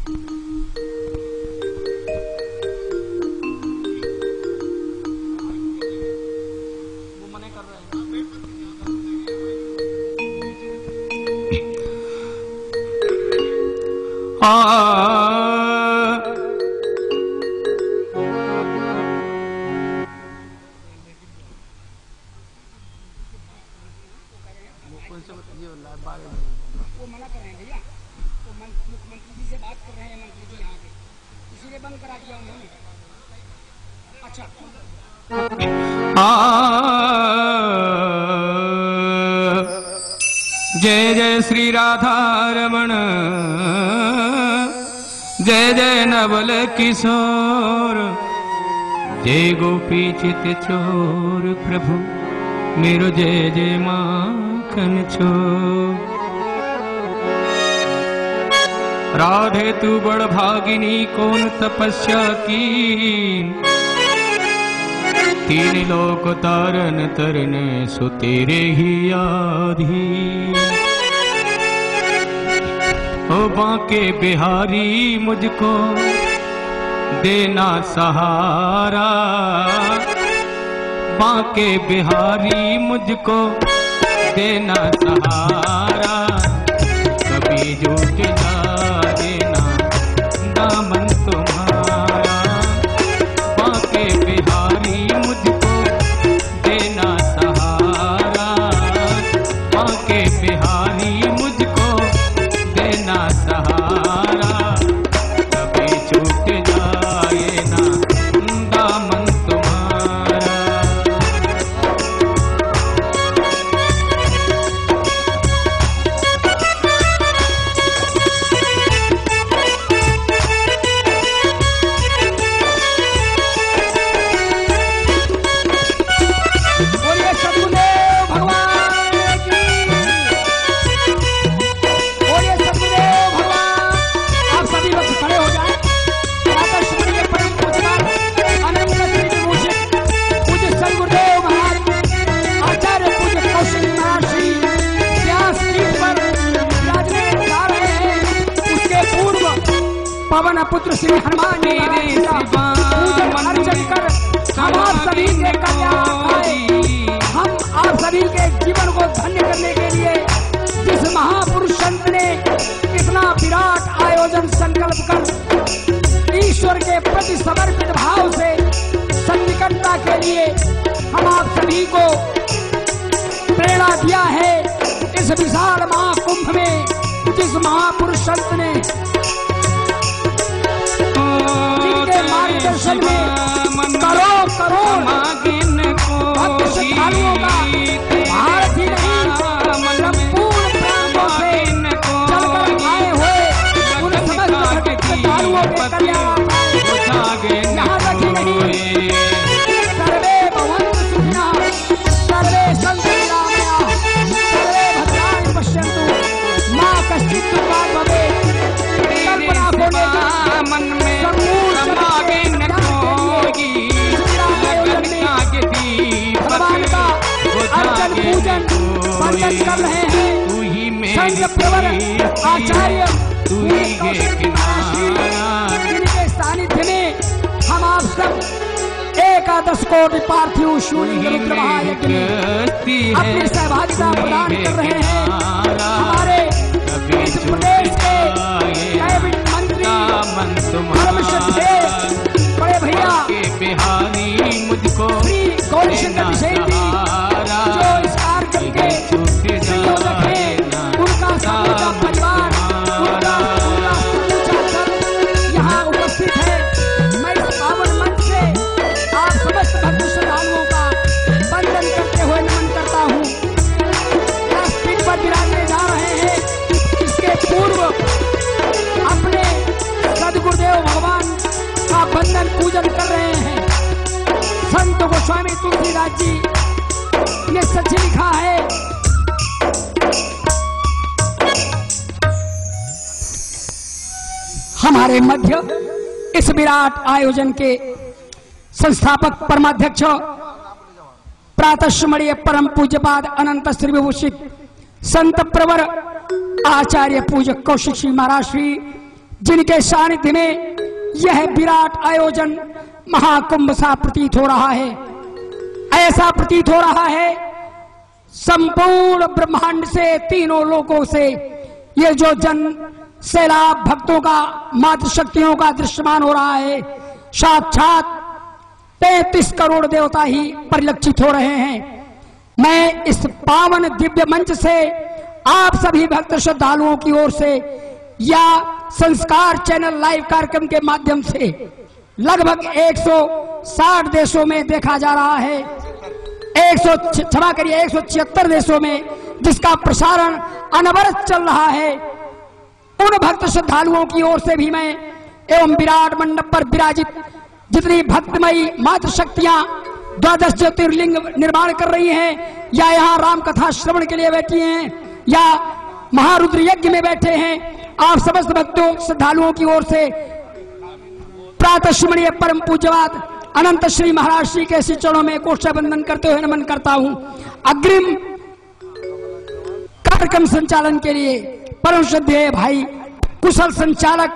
वो मना कर रहे हैं भैया, वो मुख्यमंत्री जी से बात कर रहे हैं, मंत्री जी यहाँ के, इसीलिए बंद करा दिया उन्होंने। अच्छा जय जय श्री राधा रमण, जय जय नवल किशोर, जय गोपी चित चोर, प्रभु मेरो जय जय माखन छोर। राधे तू बड़ भागिनी कौन तपस्या की, तीन लोक तारन तरने सो तेरे ही आधी। ओ बांके बिहारी मुझको देना सहारा, बांके बिहारी मुझको देना सहारा, कभी झूठ ना देना दामन तुम्हारा। बांके बिहारी मुझको देना सहारा, बांके बिहारी मुझको देना सहारा, कभी छूट जाए ना दामन तुम्हारा। पवन पुत्र श्री हनुमान जी अर्चन कर हम आप सभी के कल्याण आए। हम आप सभी के जीवन को धन्य करने के लिए जिस महापुरुष संत ने इतना विराट आयोजन संकल्प कर ईश्वर के प्रति समर्पित भाव से सन्निकटता के लिए हम आप सभी को प्रेरणा दिया है। इस विशाल महाकुंभ में जिस महापुरुष संत ने मार्गदर्शन में करोड़ करोड़ भक्त श्रद्धालुओं का भारत ही नहीं संपूर्ण प्रांतों से चलकर आए हुए उन समस्त भक्त श्रद्धालुओं के कल्याण यहाँ तक ही नहीं, सर्वे भवन्तु सुखिनः, सर्वे सन्तु निरामयाः, सर्वे भद्राणि पश्यन्तु, मा कश्चित् दुःखात् भवेत्। कल्पना होने का मन में भगवान का अर्चन पूजन वंदन कर रहे हैं। संघ प्रवर आचार्य जिनके सानिध्य में हम आप सब 11 कोटि पार्थिव शून्य रुद्र महायज्ञ में अपनी सहभागिता प्रदान कर रहे हैं। हमारे इस प्रदेश के कैबिनेट मंत्री धर्मशक्ति बड़े भैया बिहारी मुझको श्री गौरी शंकर विशेष जी जो इस कार्यक्रम के संयोजक हैं, उनका समूचा परिवार, उनका पूरा समूचा दल यहाँ उपस्थित है। मैं इस पावन मंच से आप समस्त भक्त श्रद्धालुओं का वंदन करते हुए नमन करता हूँ। पीठ पर विराजने जा रहे हैं, इसके पूर्व अपने सदगुरुदेव भगवान का वंदन पूजन कर रहे हैं। संत गोस्वामी तुलसीदास जी ने सच लिखा है, हमारे मध्य इस विराट आयोजन के संस्थापक परमाध्यक्ष प्रातःस्मरणीय परम पूज्यपाद अनंत श्री विभूषित संत प्रवर आचार्य पूजक कौशिक श्री महाराज श्री जिनके सानिध्य में यह विराट आयोजन महाकुंभ सा प्रतीत हो रहा है। ऐसा प्रतीत हो रहा है संपूर्ण ब्रह्मांड से, तीनों लोकों से ये जो जन सैलाब भक्तों का, मातृशक्तियों का दृश्यमान हो रहा है। साक्षात 33 करोड़ देवता ही परिलक्षित हो रहे हैं। मैं इस पावन दिव्य मंच से आप सभी भक्त श्रद्धालुओं की ओर से या संस्कार चैनल लाइव कार्यक्रम के माध्यम से लगभग 160 देशों में देखा जा रहा है, 176 देशों में जिसका प्रसारण अनवरत चल रहा है। उन भक्त श्रद्धालुओं की ओर से भी मैं एवं विराट मंडप पर विराजित जितनी भक्तमयी मातृशक्तियां 12 ज्योतिर्लिंग निर्माण कर रही हैं, या यहाँ राम कथा श्रवण के लिए बैठी हैं, या महारुद्र यज्ञ में बैठे हैं, आप समस्त भक्तों श्रद्धालुओं की ओर से प्रातः श्रीमणीय परम पूज्यवाद अनंत श्री महाराज श्री के श्री चरणों में कोष्ठ बंदन करते हुए नमन करता हूं। अग्रिम कार्यक्रम संचालन के लिए परम श्रद्धेय भाई कुशल संचालक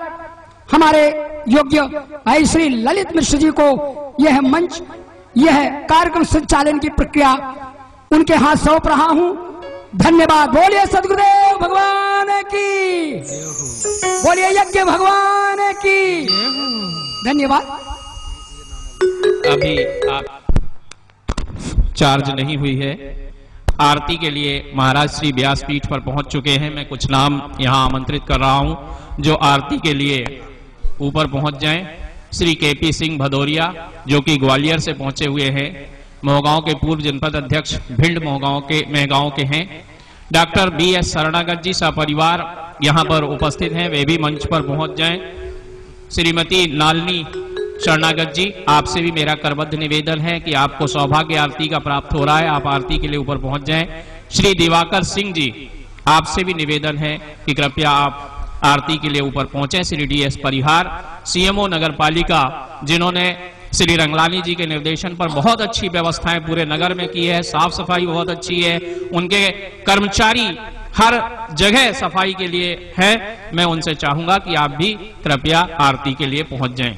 हमारे योग्य भाई श्री ललित मिश्र जी को यह मंच, यह कार्यक्रम संचालन की प्रक्रिया उनके हाथ सौंप रहा हूं। धन्यवाद। बोलिए सद्गुरुदेव भगवान की, बोलिए यज्ञ भगवान की। धन्यवाद। अभी आप चार्ज नहीं हुई है। आरती के लिए महाराज श्री व्यासपीठ पर पहुंच चुके हैं। मैं कुछ नाम यहां आमंत्रित कर रहा हूं जो आरती के लिए ऊपर पहुंच जाएं। श्री केपी सिंह भदौरिया जो कि ग्वालियर से पहुंचे हुए हैं, मोहगांव के पूर्व जनपद अध्यक्ष भिंड महगांव के हैं। डॉक्टर BS शरणागत जी सपरिवार यहां पर उपस्थित हैं, वे भी मंच पर पहुंच जाएं। श्रीमती नालनी शरणागत जी, आपसे भी मेरा करबद्ध निवेदन है कि आपको सौभाग्य आरती का प्राप्त हो रहा है, आप आरती के लिए ऊपर पहुंच जाएं। श्री दिवाकर सिंह जी, आपसे भी निवेदन है कि कृपया आप आरती के लिए ऊपर पहुंचे। श्री DS परिहार CMO नगर पालिका, जिन्होंने श्री रंगलानी जी के निर्देशन पर बहुत अच्छी व्यवस्थाएं पूरे नगर में की है, साफ सफाई बहुत अच्छी है, उनके कर्मचारी हर जगह सफाई के लिए है। मैं उनसे चाहूंगा कि आप भी कृपया आरती के लिए पहुंच जाएं।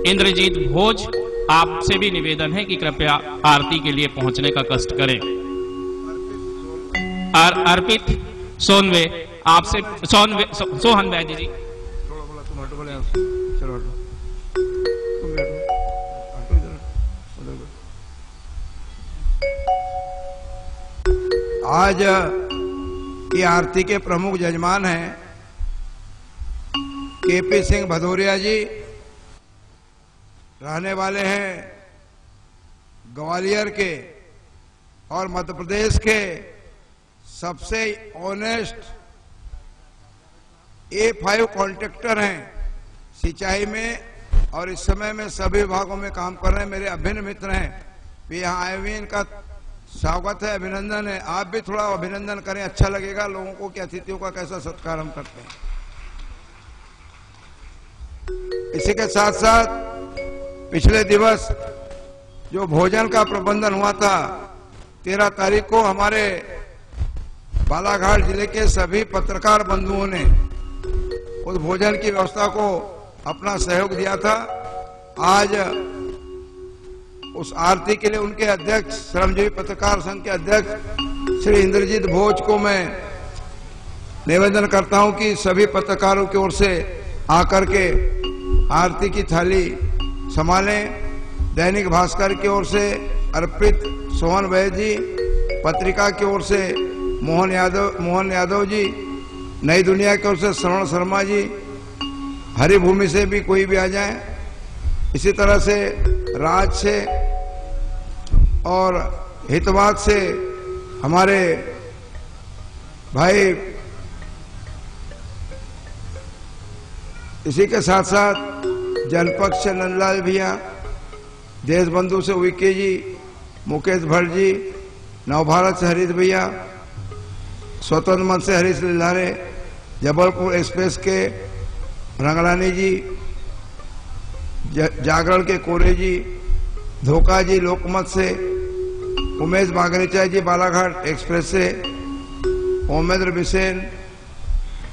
इंद्रजीत भोज, आपसे भी निवेदन है कि कृपया आरती के लिए पहुंचने का कष्ट करें। अर्पित सोहन वैद्य जी, आज ये आरती के प्रमुख यजमान हैं केपी सिंह भदौरिया जी, रहने वाले हैं ग्वालियर के और मध्य प्रदेश के सबसे ऑनेस्ट A5 कॉन्ट्रैक्टर हैं सिंचाई में, और इस समय में सभी विभागों में काम कर रहे हैं। मेरे अभिन्न मित्र हैं, वे यहाँ आए हुए, इनका स्वागत है, अभिनंदन है। आप भी थोड़ा अभिनंदन करें, अच्छा लगेगा लोगों को कि अतिथियों का कैसा सत्कार हम करते हैं। इसी के साथ साथ पिछले दिवस जो भोजन का प्रबंधन हुआ था 13 तारीख को, हमारे बालाघाट जिले के सभी पत्रकार बंधुओं ने उस भोजन की व्यवस्था को अपना सहयोग दिया था। आज उस आरती के लिए उनके अध्यक्ष, श्रमजीवी पत्रकार संघ के अध्यक्ष श्री इंद्रजीत भोज को मैं निवेदन करता हूं कि सभी पत्रकारों की ओर से आकर के आरती की थाली संभालें। दैनिक भास्कर की ओर से अर्पित सोहन वैद्य जी, पत्रिका की ओर से मोहन यादव जी, नई दुनिया की ओर से श्रवण शर्मा जी, हरिभूमि से भी कोई भी आ जाए, इसी तरह से राज से और हितवाद से हमारे भाई, इसी के साथ साथ जनपक्ष से नंदलाल भैया, देश बंधु से विके जी, मुकेश भट्ट जी, नवभारत से हरीश भैया, स्वतंत्र मंच से हरीश लिल्हारे, जबलपुर एक्सप्रेस के रंगलानी जी, जागरण के कोरे जी, धोखा जी लोकमत से, उमेश बागरीचा जी बालाघाट एक्सप्रेस से, ओमेंद्र बिसेन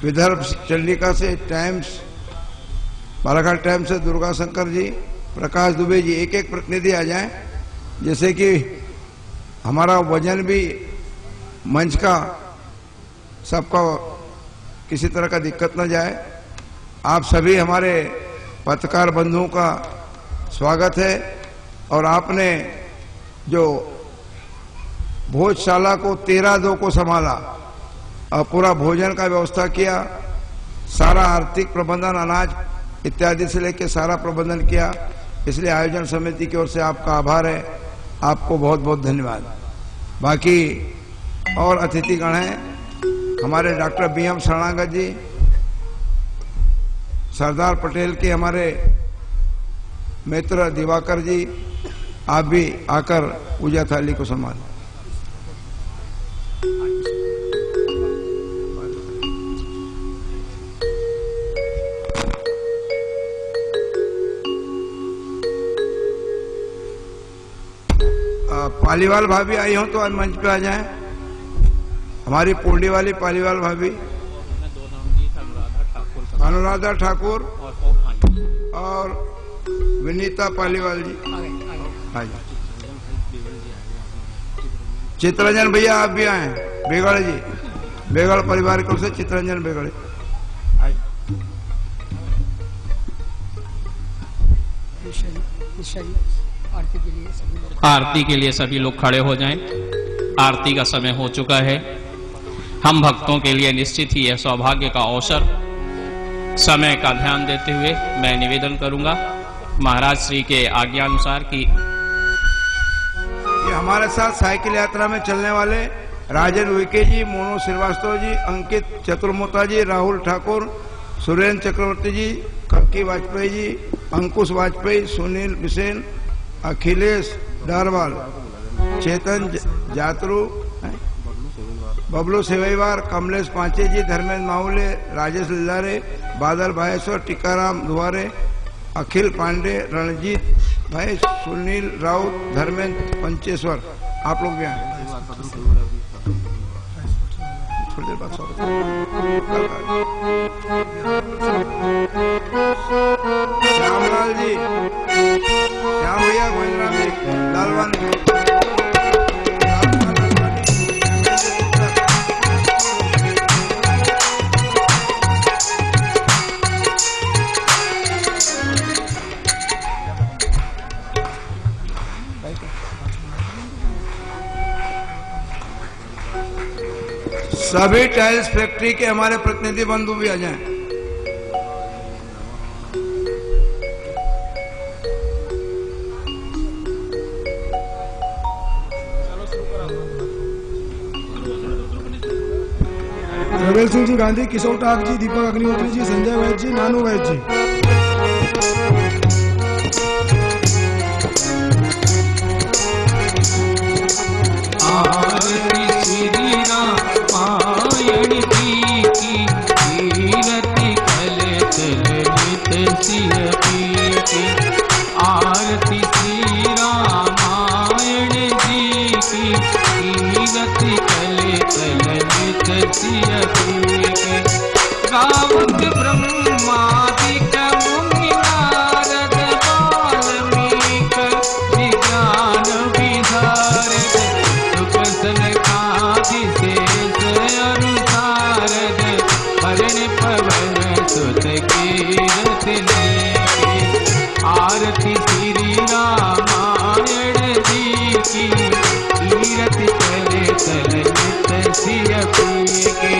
विदर्भ चंडिका से टाइम्स, बालाघाट टाइम्स से दुर्गा शंकर जी, प्रकाश दुबे जी, एक एक प्रतिनिधि आ जाएं, जैसे कि हमारा वजन भी मंच का सबका किसी तरह का दिक्कत न जाए। आप सभी हमारे पत्रकार बंधुओं का स्वागत है। और आपने जो भोजशाला को 13-2 को संभाला और पूरा भोजन का व्यवस्था किया, सारा आर्थिक प्रबंधन, अनाज इत्यादि से लेकर सारा प्रबंधन किया, इसलिए आयोजन समिति की ओर से आपका आभार है। आपको बहुत बहुत धन्यवाद। बाकी और अतिथिगण हैं हमारे डॉक्टर BM शरणागत जी, सरदार पटेल के हमारे मित्र दिवाकर जी, आप भी आकर पूजा थाली को संभालें। पालीवाल भाभी आई हो तो आज मंच पे आ जाएं। हमारी पुंडी वाली पालीवाल भाभी, अनुराधा ठाकुर और विनीता पालीवाल जी। हाँ जी, चित्ररंजन भैया आप भी आए। बेगड़ जी, बेगड़ परिवार की ओर से चित्ररंजन बेगड़े। आरती के लिए सभी लोग खड़े हो जाएं। आरती का समय हो चुका है। हम भक्तों के लिए निश्चित ही यह सौभाग्य का अवसर, समय का ध्यान देते हुए मैं निवेदन करूंगा महाराज श्री के आज्ञानुसार कि ये हमारे साथ साइकिल यात्रा में चलने वाले राजन उइके जी, मोनू श्रीवास्तव जी, अंकित चतुर्मोता जी, राहुल ठाकुर, सुरेंद्र चक्रवर्ती जी, खक्की वाजपेयी जी, अंकुश वाजपेयी, सुनील बिसेन, अखिलेश डारवाल, चेतन जातरू, बबलू सेवईवार, कमलेश पांचे जी, धर्मेंद्र माहुले, राजेश लिल्लारे, बादल भायेश्वर, टीकाराम दुआरे, अखिल पांडे, रणजीत भाई, सुनील राउत, धर्मेंद्र पंचेश्वर, आप लोग भी आए। थोड़ी देर बाद श्यामलाल जी, श्याम भैया, गोविंदराम जी, लालवान सभी टाइल्स फैक्ट्री के हमारे प्रतिनिधि बंधु भी आ जाएं। रवेल सिंह जी गांधी, किशोर टाक जी, दीपक अग्निहोत्री जी, संजय वैद्य जी, नानू वैद्य जी। आरती श्री रामायण जी की, कीरति कले कल नित सिय पीके। गावत ब्रह्मादिक मुनि नारद, वाल्मीक विज्ञान विधारद, सुख सनकादि शेष अनुसारद, हरण पवन सुत कीरति नेके। आरती श्री रामायण जी की, कीरति कले कल नित सिय पीके।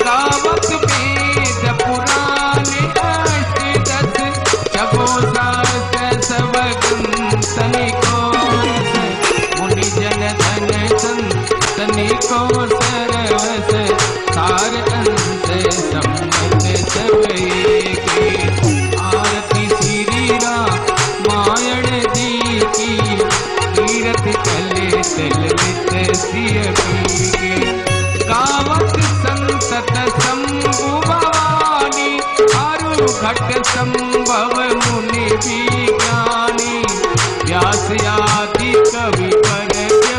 गावत वेद पुराण अष्टदश, जगो सहस्र सवगं तनिको, मुनि जन धन तनिको सरवस, सार अंश सम्मत सब एके। आरती श्री रामायण जी की, कीरति कले कल नित सिय पीके। गावत संसत शंभु भवानी, आरु घट संभव मुनि विज्ञानी, व्यास आदि कवि पर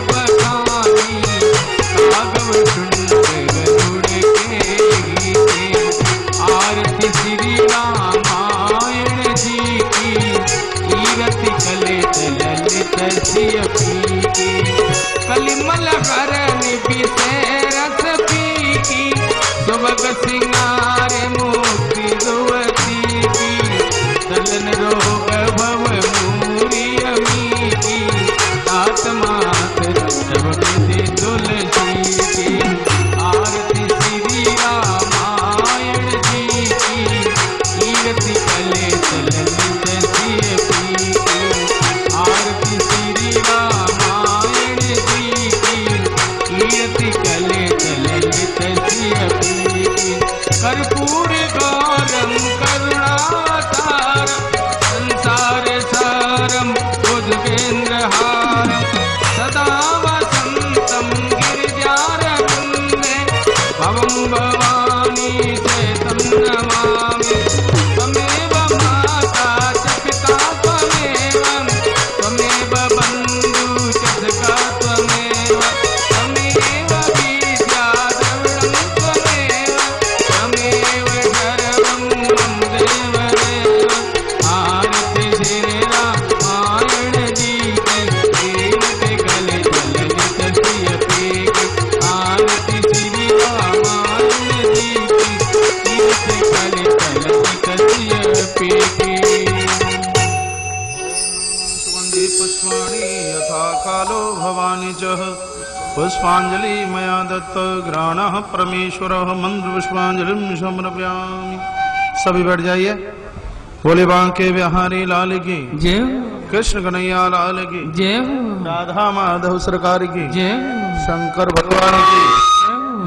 बखानी, राघव सुंदर गरुड़ के गीते। आरती श्री रामायण जी की, कीरति कलित ललित सिय पी की, कलिमल हरण विषय रस पी की, सुबग सिंगार मुक्ति दुवती की, चलन रोग भव मूरी अमी की, आत्मात रवि तुलसी की, आरती श्री रामायण जी की, कीरति कलित ललित सिय पी की, आरती श्री रामायण जी की, कीरति कलित ललित सिय पी की, कर्पूर गौरम करुणासारम, संसार सारम उद्गेन्द्रहारम, सदा वसंतम गिरिजारविंदे, भवं भवानी चेतं नमामि, त्वमेव माता च पिता त्वमेव, त्वमेव बन्धु च सखा त्वमेव, त्वमेव विद्या द्रविणं त्वमेव, त्वमेव सर्वं मम देवदेव, आरति श्री रामायण जी की, कीरति कलित ललित सिय पी की, आरति श्री रामायण जी की, कीरति कलित ललित सिय पी की। सुगंधि पुष्पाणि यथा कालो भवानी च, पुष्पांजलि मया दत्त घ्राणः परमेश्वरः, मंत्र पुष्पांजलिं समर्पयामि। सभी बैठ जाइए। बोले बांके बिहारी लाल की जय, कृष्ण कन्हैया लाल की जय, राधा माधव सरकार की जय, शंकर भगवान की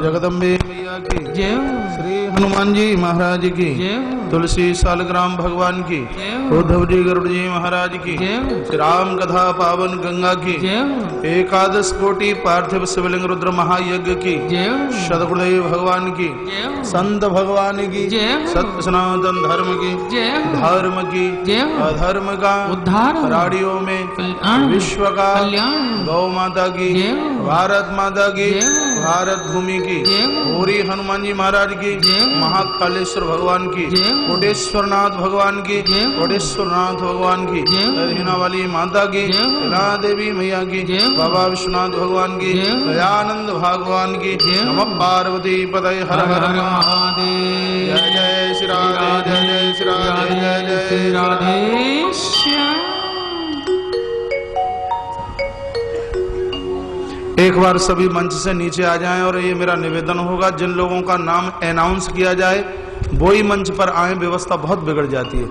जगदम्बे मैया की जय, श्री हनुमान जी महाराज की जय, तुलसी सालग्राम भगवान की जय, उद्धव जी गरुड़ जी महाराज की जय, श्री राम कथा पावन गंगा की जय, एकादश कोटि पार्थिव शिवलिंग रुद्र महायज्ञ की जय, सदगुरुदेव भगवान की जय, संत भगवान की जय, सत्य सनातन धर्म की जय, धर्म की जय, अधर्म का उद्धार, राडियों में कल्याण, विश्व का कल्याण, गौ माता की जय, भारत माता की जय, भारत भूमि की जय, पूरी हनुमान जी महाराज की जय, महाकालेश्वर भगवान की जय, कोटेश्वरनाथ भगवान की जय, कोटेश्वरनाथ भगवान की जय, दक्षिणा वाली माता की जय, लीला देवी मैया की जय, बाबा विश्वनाथ भगवान की जय, दयानंद भगवान की जय, नमः पार्वती पतये हर हर महादेव, जय जय श्री राधे जय जय श्री राधे जय जय श्री श्री राधे। राधे श्याम। एक बार सभी मंच से नीचे आ जाएं और ये मेरा निवेदन होगा, जिन लोगों का नाम अनाउंस किया जाए वो ही मंच पर आए, व्यवस्था बहुत बिगड़ जाती है।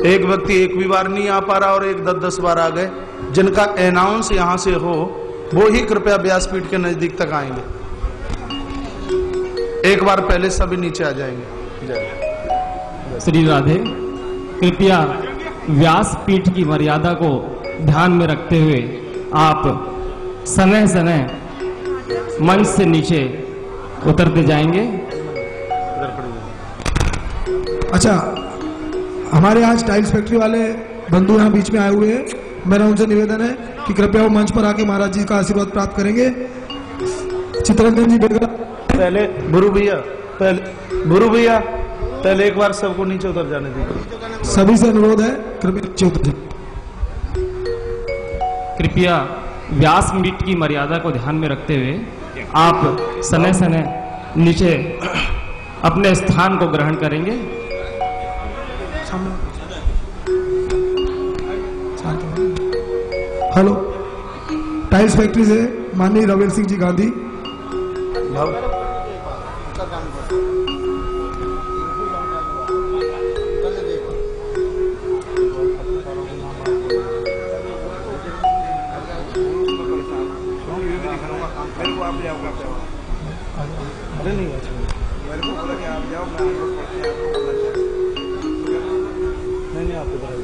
एक व्यक्ति एक भी बार नहीं आ पा रहा और एक 10-10 बार आ गए। जिनका अनाउंस यहां से हो वो ही कृपया व्यासपीठ के नजदीक तक आएंगे। एक बार पहले सभी नीचे आ जाएंगे। जय श्री राधे। कृपया व्यासपीठ की मर्यादा को ध्यान में रखते हुए आप समय समय मंच से नीचे उतरते जाएंगे। अच्छा, हमारे आज टाइल्स फैक्ट्री वाले बंधु यहाँ बीच में आए हुए हैं। मेरा उनसे निवेदन है कि कृपया वो मंच पर आके महाराज जी का आशीर्वाद प्राप्त करेंगे। चित्ररंजन जी बेगरा पहले गुरु भैया पहले एक बार सबको नीचे उतर जाने दीजिए। सभी से अनुरोध है, कृपया नीचे उतर जाए। कृपया व्यासपीठ की मर्यादा को ध्यान में रखते हुए आप समय समय नीचे अपने स्थान को ग्रहण करेंगे। हेलो, टाइल्स फैक्ट्री से माननीय रवेल सिंह जी गांधी। अरे नहीं मेरे को बोला कि आप जाओ, मैं अपलोड करते हैं। नहीं आप इधर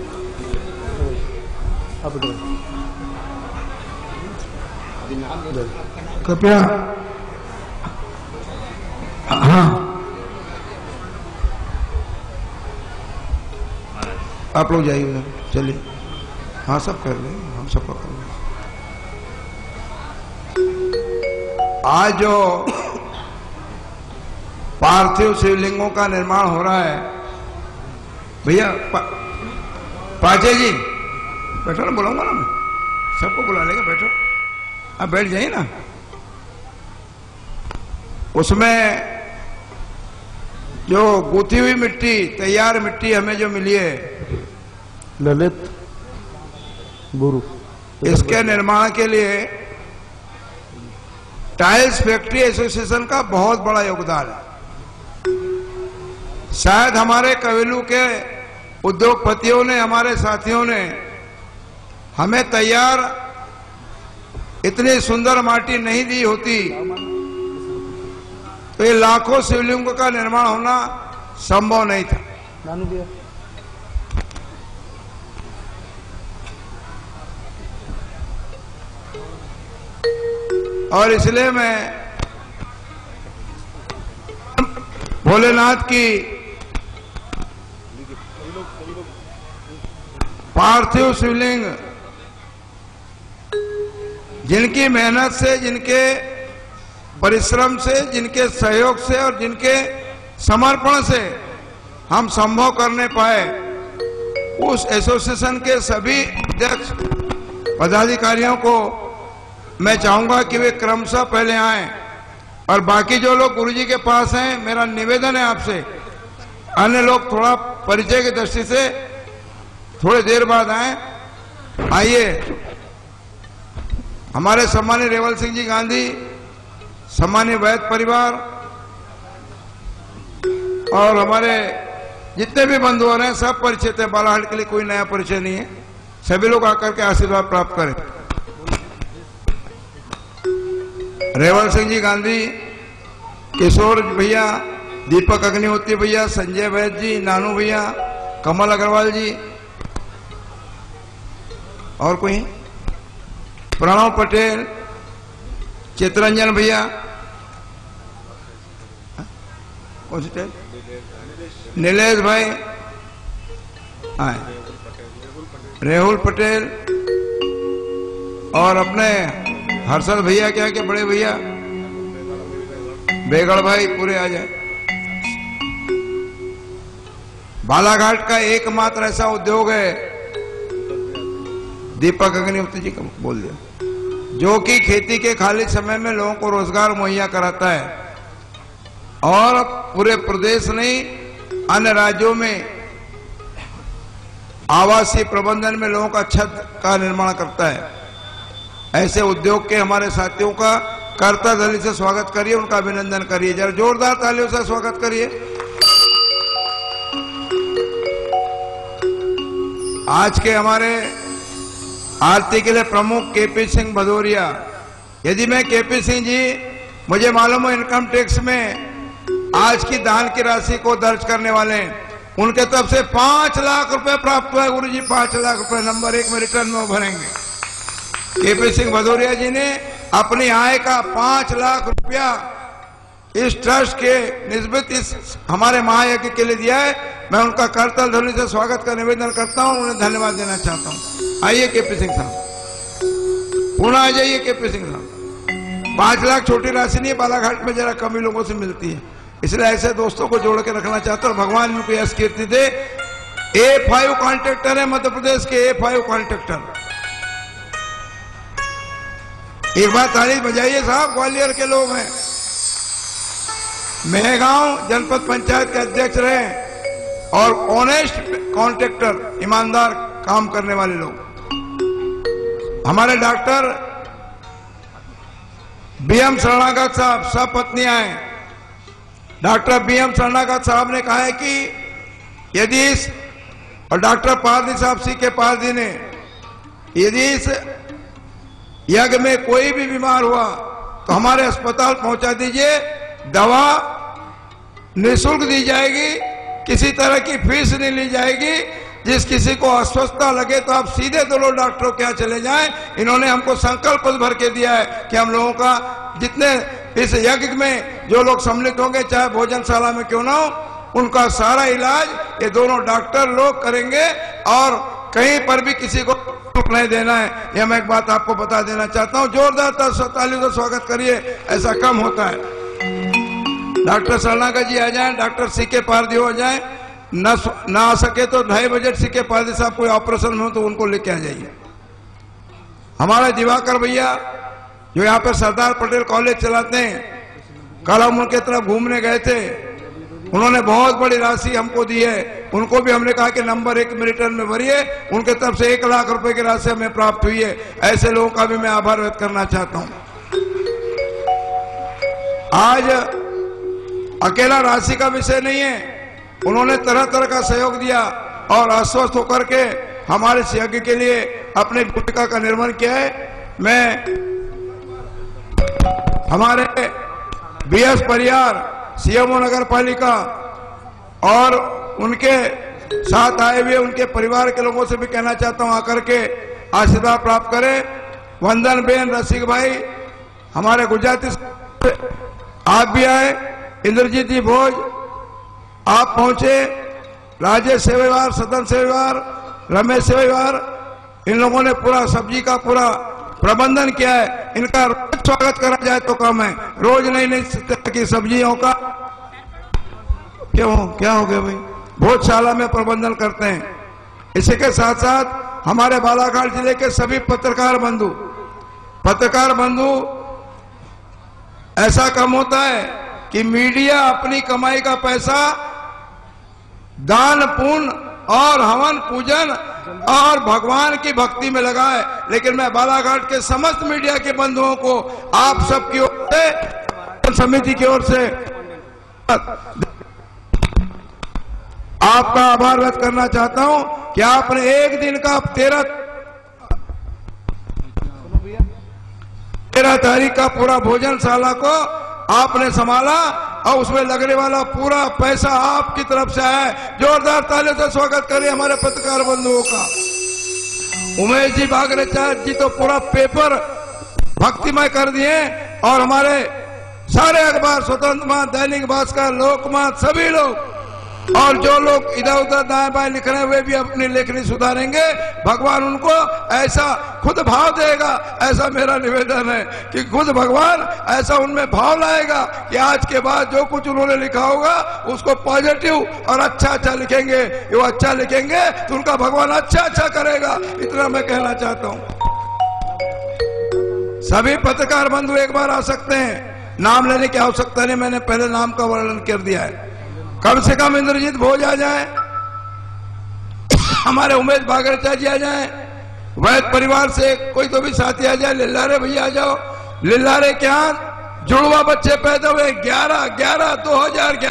आप इधर कृपया। हाँ, आप लोग जाइए उधर, चलिए। हाँ सब कर लें, हम सबका कर लें। आज जो पार्थिव शिवलिंगों का निर्माण हो रहा है। भैया पाचे जी बैठो ना, बुलाऊंगा ना मैं, सबको बुला लेगा, बैठो, आप बैठ जाइए ना। उसमें जो गूंथी हुई मिट्टी, तैयार मिट्टी हमें जो मिली है ललित गुरु, इसके निर्माण के लिए टाइल्स फैक्ट्री एसोसिएशन का बहुत बड़ा योगदान है। शायद हमारे कवेलू के उद्योगपतियों ने, हमारे साथियों ने हमें तैयार इतनी सुंदर माटी नहीं दी होती तो ये लाखों शिवलिंगों का निर्माण होना संभव नहीं था। और इसलिए मैं भोलेनाथ की पार्थिव शिवलिंग, जिनकी मेहनत से, जिनके परिश्रम से, जिनके सहयोग से और जिनके समर्पण से हम संभव करने पाए, उस एसोसिएशन के सभी अध्यक्ष पदाधिकारियों को मैं चाहूंगा कि वे क्रमशः पहले आएं, और बाकी जो लोग गुरुजी के पास हैं, मेरा निवेदन है आपसे, अन्य लोग थोड़ा परिचय की दृष्टि से थोड़ी देर बाद आए। आइए, हमारे सम्मानित रेवल सिंह जी गांधी, सम्मानित वैद परिवार और हमारे जितने भी बंधु हैं सब परिचित है, बालाहाट के लिए कोई नया परिचय नहीं है, सभी लोग आकर के आशीर्वाद प्राप्त करें। रेवल सिंह जी गांधी, किशोर भैया, दीपक अग्निहोत्री भैया, संजय वैद जी, नानू भैया, कमल अग्रवाल जी, और कोई, प्रणव पटेल, चित्रंजन भैया, कौन सी टेल, नीलेश भाई आए, रेहुल पटेल, और अपने हर्षद भैया, क्या क्या बड़े भैया, बेगड़ भाई, पूरे आ जाए। बालाघाट का एकमात्र ऐसा उद्योग है, दीपक अग्निहोत्री जी को बोल दिया, जो कि खेती के खाली समय में लोगों को रोजगार मुहैया कराता है और पूरे प्रदेश नहीं, अन्य राज्यों में आवासीय प्रबंधन में लोगों का छत का निर्माण करता है। ऐसे उद्योग के हमारे साथियों का करता दिली से स्वागत करिए, उनका अभिनंदन करिए, जरा जोरदार तालियों से स्वागत करिए। आज के हमारे आरती के लिए प्रमुख केपी सिंह भदौरिया, यदि मैं केपी सिंह जी, मुझे मालूम है इनकम टैक्स में आज की दान की राशि को दर्ज करने वाले, उनके तरफ से 5 लाख रुपए प्राप्त हुआ है। गुरु जी 5 लाख रुपए नंबर 1 में रिटर्न में भरेंगे। केपी सिंह भदौरिया जी ने अपनी आय का 5 लाख रुपया इस ट्रस्ट के निस्बत इस हमारे महायज्ञ के लिए दिया है। मैं उनका करतल ध्वनि से स्वागत का निवेदन करता हूं, उन्हें धन्यवाद देना चाहता हूं। आइए केपी सिंह साहब, पुनः आ जाइए केपी सिंह साहब। 5 लाख छोटी राशि नहीं है, बालाघाट में जरा कम ही लोगों से मिलती है, इसलिए ऐसे दोस्तों को जोड़ के रखना चाहता हूं। भगवान उनको यश कीर्ति दे। A5 कॉन्ट्रैक्टर है मध्य प्रदेश के, A5 कॉन्ट्रैक्टर। एक बार ताली बजाइए साहब, ग्वालियर के लोग हैं, मेहगांव जनपद पंचायत के अध्यक्ष रहे और ऑनेस्ट कॉन्ट्रैक्टर, ईमानदार काम करने वाले लोग। हमारे डॉक्टर BM शरणागत साहब, सब पत्नियां हैं। डॉक्टर BM शरणागत साहब ने कहा है कि यदि इस, और डॉक्टर पारदी साहब CK पारदी ने, यदि इस यज्ञ में कोई भी बीमार हुआ तो हमारे अस्पताल पहुंचा दीजिए, दवा निःशुल्क दी जाएगी, किसी तरह की फीस नहीं ली जाएगी। जिस किसी को अस्वस्थता लगे तो आप सीधे दोनों डॉक्टरों के यहाँ चले जाएं। इन्होंने हमको संकल्प भर के दिया है कि हम लोगों का जितने इस यज्ञ में जो लोग सम्मिलित होंगे, चाहे भोजनशाला में क्यों ना हो, उनका सारा इलाज ये दोनों डॉक्टर लोग करेंगे और कहीं पर भी किसी को नहीं देना है। यह मैं एक बात आपको बता देना चाहता हूं। जोरदार तालियों से स्वागत करिए, ऐसा कम होता है। डॉक्टर शरणागत जी आ जाएं, डॉक्टर सीके पारदी आ जाएं, ना आ सके तो 2.5 बजे सीके पारदी साहब कोई ऑपरेशन में हो तो उनको लेके आ जाइए। हमारे दिवाकर भैया जो यहाँ पर सरदार पटेल कॉलेज चलाते हैं, कल हम उनके तरफ घूमने गए थे, उन्होंने बहुत बड़ी राशि हमको दी है। उनको भी हमने कहा कि नंबर 1 में रिटर्न में भरिए, उनके तरफ से 1 लाख रुपए की राशि हमें प्राप्त हुई है। ऐसे लोगों का भी मैं आभार व्यक्त करना चाहता हूं। आज अकेला राशि का विषय नहीं है, उन्होंने तरह तरह का सहयोग दिया और आश्वस्त होकर के हमारे यज्ञ के लिए अपनी भूमिका का निर्वहन किया है। मैं हमारे बीएस परियार, सीएमओ नगर पालिका और उनके साथ आए हुए उनके परिवार के लोगों से भी कहना चाहता हूं, आकर के आशीर्वाद प्राप्त करें। वंदन बेन, रसिक भाई, हमारे गुजराती आप भी आए, इंद्रजीत जी भोज आप पहुंचे, राजेश सेवेवार, सदन सेवेवार, रमेश सेवेवार, इन लोगों ने पूरा सब्जी का पूरा प्रबंधन किया है। इनका रोज स्वागत करा जाए तो कम है, रोज नई नई की सब्जियों का क्या हो गया भाई, भोजशाला में प्रबंधन करते हैं। इसी के साथ साथ हमारे बालाघाट जिले के सभी पत्रकार बंधु, ऐसा कम होता है कि मीडिया अपनी कमाई का पैसा दान पुण्य और हवन पूजन और भगवान की भक्ति में लगाए, लेकिन मैं बालाघाट के समस्त मीडिया के बंधुओं को आप सबकी ओर से, समिति की ओर से आपका आभार व्यक्त करना चाहता हूं कि आपने एक दिन का 13 तारीख का पूरा भोजनशाला को आपने संभाला और उसमें लगने वाला पूरा पैसा आपकी तरफ से आया है। जोरदार तालियों से स्वागत करें हमारे पत्रकार बंधुओं का। उमेश जी बागरेचा जी तो पूरा पेपर भक्तिमय कर दिए और हमारे सारे अखबार, स्वतंत्रमत, दैनिक भास्कर, लोकमत, सभी लोग और जो लोग इधर उधर दाएं बाएं लिख रहे हैं वे भी अपनी लेखनी सुधारेंगे। भगवान उनको ऐसा खुद भाव देगा, ऐसा मेरा निवेदन है कि खुद भगवान ऐसा उनमें भाव लाएगा कि आज के बाद जो कुछ उन्होंने लिखा होगा उसको पॉजिटिव और अच्छा लिखेंगे। वो अच्छा लिखेंगे तो उनका भगवान अच्छा करेगा, इतना मैं कहना चाहता हूं। सभी पत्रकार बंधु एक बार आ सकते हैं, नाम लेने की आवश्यकता नहीं, मैंने पहले नाम का वर्णन कर दिया है। कम से कम इंद्रजीत भोज आ जाए, हमारे उमेश बागरेचा जी आ जाए, वैद परिवार से कोई तो भी साथी आ जाए, लिल्लारे भैया आ जाओ। लिल्लारे के यहाँ जुड़वा बच्चे पैदा हुए 11/11/2011।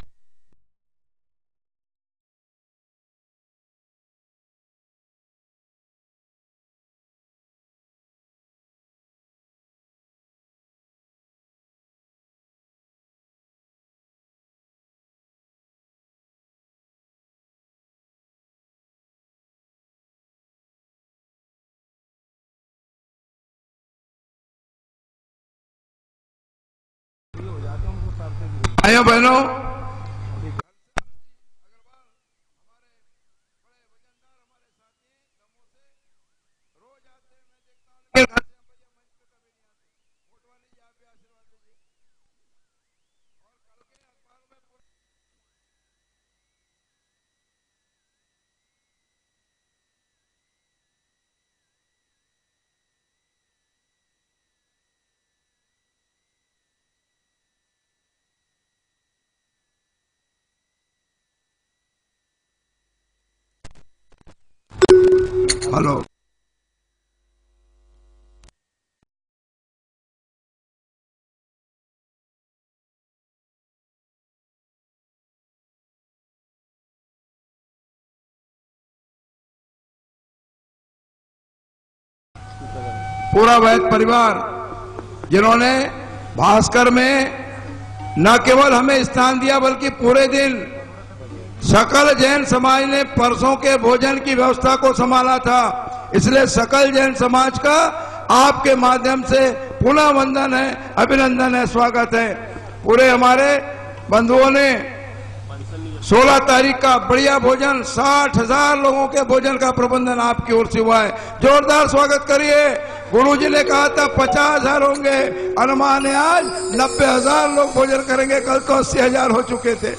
भाइयों बहनों, हेलो, पूरा वैद परिवार जिन्होंने भास्कर में न केवल हमें स्थान दिया बल्कि पूरे दिन सकल जैन समाज ने परसों के भोजन की व्यवस्था को संभाला था। इसलिए सकल जैन समाज का आपके माध्यम से पुनः वंदन है, अभिनंदन है, स्वागत है। पूरे हमारे बंधुओं ने 16 तारीख का बढ़िया भोजन, 60,000 लोगों के भोजन का प्रबंधन आपकी ओर से हुआ है। जोरदार स्वागत करिए गुरुजी ने कहा था 50,000 होंगे, अनुमान है आज 90,000 लोग भोजन करेंगे। कल तो 80,000 हो चुके थे।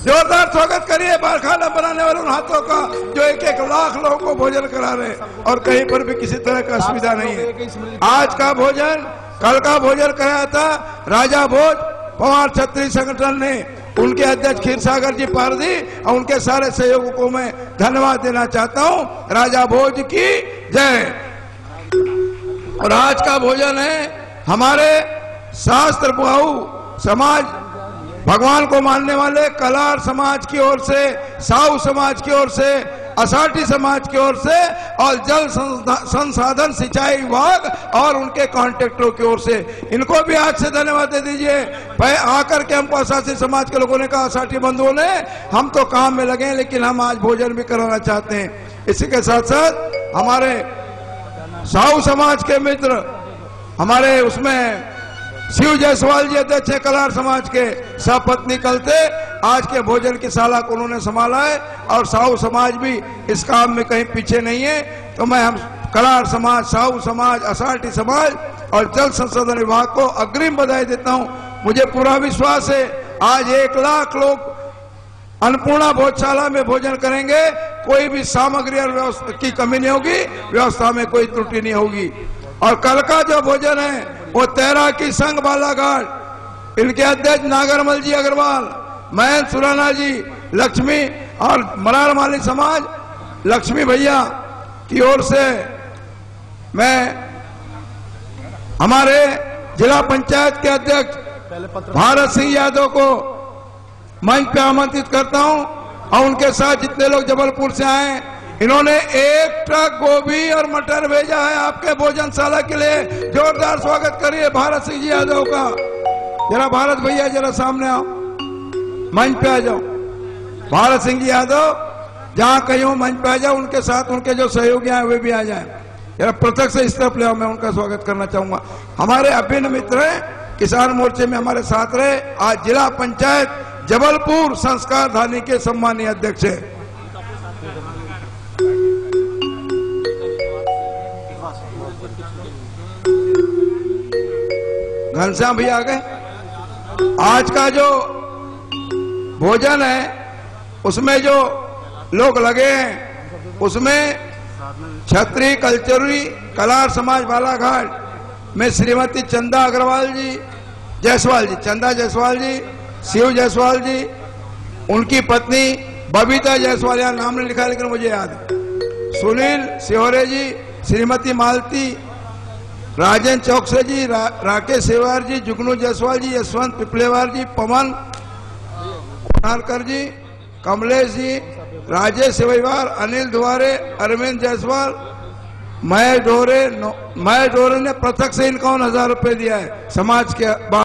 जोरदार स्वागत करिए खाना बनाने वाले उन हाथों का जो 1-1 लाख लोगों को भोजन करा रहे और कहीं पर भी किसी तरह का असुविधा नहीं है। आज का भोजन, कल का भोजन कराया था राजा भोज पवार क्षत्रिय संगठन ने, उनके अध्यक्ष क्षीरसागर जी पारदी और उनके सारे सहयोगों को मैं धन्यवाद देना चाहता हूं। राजा भोज की जय। और आज का भोजन है हमारे शास्त्र बहु समाज, भगवान को मानने वाले कलार समाज की ओर से, साहू समाज की ओर से, असाटी समाज की ओर से और जल संसाधन सिंचाई विभाग और उनके कॉन्ट्रैक्टरों की ओर से, इनको भी आज से धन्यवाद दे दीजिए। आकर के हमको असाटी समाज के लोगों ने कहा, असाटी बंधुओं ने, हम तो काम में लगे हैं लेकिन हम आज भोजन भी कराना चाहते हैं। इसी के साथ साथ हमारे साहू समाज के मित्र, हमारे उसमें शिव जायसवाल जी अध्यक्ष है कलार समाज के, सपत्नी कलते आज के भोजन की शाला को उन्होंने संभाला है और साहू समाज भी इस काम में कहीं पीछे नहीं है। तो मैं हम कलार समाज, साहू समाज, असाटी समाज और जल संसाधन विभाग को अग्रिम बधाई देता हूं। मुझे पूरा विश्वास है आज 1 लाख लोग अन्नपूर्णा भोजशाला में भोजन करेंगे, कोई भी सामग्री और व्यवस्था की कमी नहीं होगी, व्यवस्था में कोई त्रुटि नहीं होगी। और कल का जो भोजन है वो तैराकी संघ बालाघाट, इनके अध्यक्ष नागरमल जी अग्रवाल, महेंद्र सुराना जी, लक्ष्मी और मरार माली समाज लक्ष्मी भैया की ओर से मैं हमारे जिला पंचायत के अध्यक्ष भारत सिंह यादव को मंच पे आमंत्रित करता हूं और उनके साथ जितने लोग जबलपुर से आए, इन्होंने 1 ट्रक गोभी और मटर भेजा है आपके भोजनशाला के लिए। जोरदार स्वागत करिए भारत सिंह जी यादव का। जरा भारत भैया जरा सामने आओ, मंच पे आ जाओ। भारत सिंह जी यादव जहां कहीं हो मंच पे आ जाओ, उनके साथ उनके जो सहयोगी हैं वे भी आ जाएं। जरा पृथक से इस तरफ ले आओ, मैं उनका स्वागत करना चाहूंगा। हमारे अभिन्न मित्र हैं, किसान मोर्चे में हमारे साथ रहे, आज जिला पंचायत जबलपुर संस्कार धानी के सम्मानीय अध्यक्ष है। घनश्याम भैया आ गए। आज का जो भोजन है उसमें जो लोग लगे हैं उसमें क्षत्रिय कल्चरी कलार समाज बालाघाट में श्रीमती चंदा अग्रवाल जी, जायसवाल जी, चंदा जायसवाल जी, शिव जायसवाल जी, उनकी पत्नी बबीता जायसवाल, यहाँ नाम नहीं लिखा लेकिन मुझे याद है, सुनील सिहोरे जी, श्रीमती मालती, राजेंद्र चौकसे जी, राकेश सेवार जी, जुगनू जायसवाल जी, यशवंत पिपलेवार जी, पवन नारकर जी, कमलेश जी, राजेश सेवार, अनिल दुआरे, अरविंद जायसवाल, महेश डोरे ने पृथक से 51,000 रुपए दिया है समाज के बाद।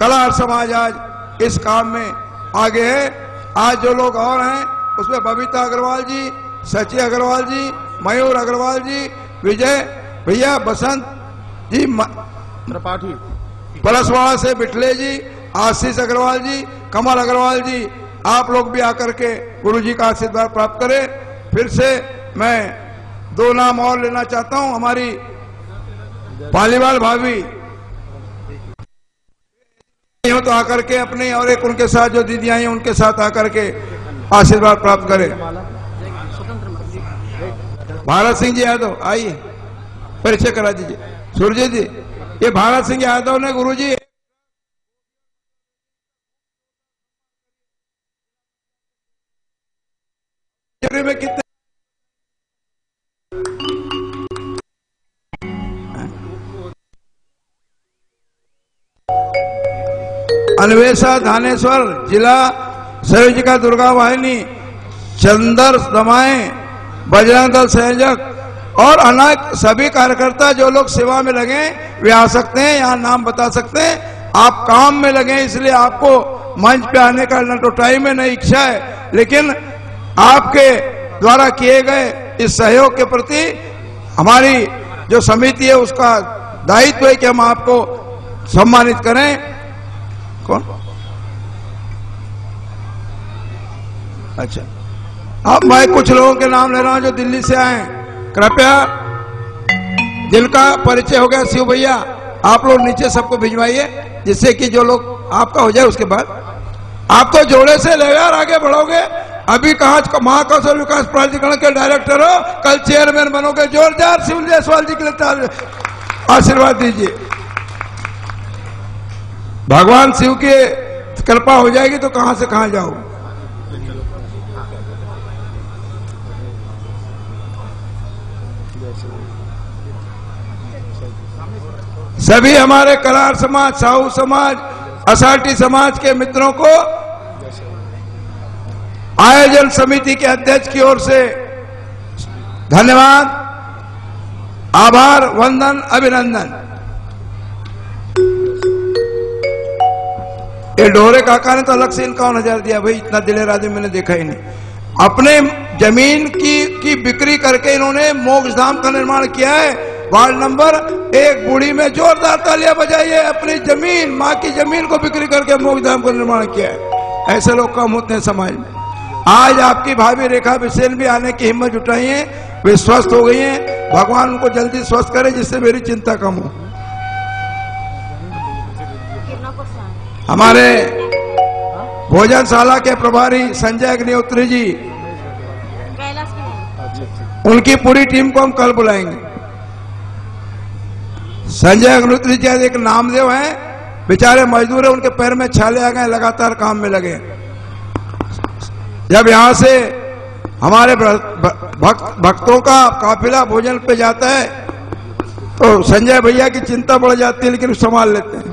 कलार समाज आज इस काम में आगे है। आज जो लोग और हैं उसमें बबीता अग्रवाल जी, सची अग्रवाल जी, मयूर अग्रवाल जी, विजय भैया, बसंत जी त्रिपाठी, पलसवाड़ा से बिटले जी, आशीष अग्रवाल जी, कमल अग्रवाल जी, आप लोग भी आकर के गुरु जी का आशीर्वाद प्राप्त करें। फिर से मैं 2 नाम और लेना चाहता हूं। हमारी पालीवाल भाभी तो आकर के अपने और एक उनके साथ जो दीदी आई हैं उनके साथ आकर के आशीर्वाद प्राप्त करें। भारत सिंह जी यादव आइए, परिचय करा दीजिए। सूर्य जी, ये भारत सिंह यादव ने गुरुजी में कितने अन्वेषा धानेश्वर जिला संयोजिका दुर्गा वाहिनी, चंदर दमाए बजरंग दल संयोजक और अनेक सभी कार्यकर्ता जो लोग सेवा में लगे वे आ सकते हैं, यहाँ नाम बता सकते हैं। आप काम में लगे इसलिए आपको मंच पे आने का न तो टाइम है न इच्छा है, लेकिन आपके द्वारा किए गए इस सहयोग के प्रति हमारी जो समिति है उसका दायित्व है कि हम आपको सम्मानित करें। कौन? अच्छा, अब मैं कुछ लोगों के नाम ले रहा हूं जो दिल्ली से आए। कृपया जिनका परिचय हो गया, शिव भैया आप लोग नीचे सबको भिजवाइए, जिससे कि जो लोग आपका हो जाए उसके बाद आप तो जोड़े से ले यार आगे बढ़ोगे। अभी कहा महाकौशल विकास प्राधिकरण के डायरेक्टर हो, कल चेयरमैन बनोगे। जोरदार शिव जायसवाल जी के लिए आशीर्वाद दीजिए। भगवान शिव की कृपा हो जाएगी तो कहां से कहां जाओ। सभी हमारे कलार समाज, साहू समाज, असाल्टी समाज के मित्रों को आयोजन समिति के अध्यक्ष की ओर से धन्यवाद, आभार, वंदन, अभिनंदन। ये डोरे काका ने तो अलग से 51,000 दिया भाई, इतना दिलेर आदमी मैंने देखा ही नहीं। अपने जमीन की बिक्री करके इन्होंने मोक्ष धाम का निर्माण किया है। वार्ड नंबर 1 बूढ़ी में जोरदार तालियां बजाइए। अपनी जमीन, माँ की जमीन को बिक्री करके मोक्ष धाम का निर्माण किया है। ऐसे लोग कम होते हैं समाज में। आज आपकी भाभी रेखा बिसेन भी आने की हिम्मत जुटाई है, वे स्वस्थ हो गई हैं। भगवान उनको जल्दी स्वस्थ करे जिससे मेरी चिंता कम हो। हमारे भोजनशाला के प्रभारी संजय अग्निहोत्री जी, उनकी पूरी टीम को हम कल बुलाएंगे। संजय अग्निहोत्री जी एक नामदेव हैं, बेचारे मजदूर हैं, उनके पैर में छाले आ गए, लगातार काम में लगे। जब यहां से हमारे भक्तों का काफिला भोजन पे जाता है तो संजय भैया की चिंता बढ़ जाती है, लेकिन संभाल लेते हैं।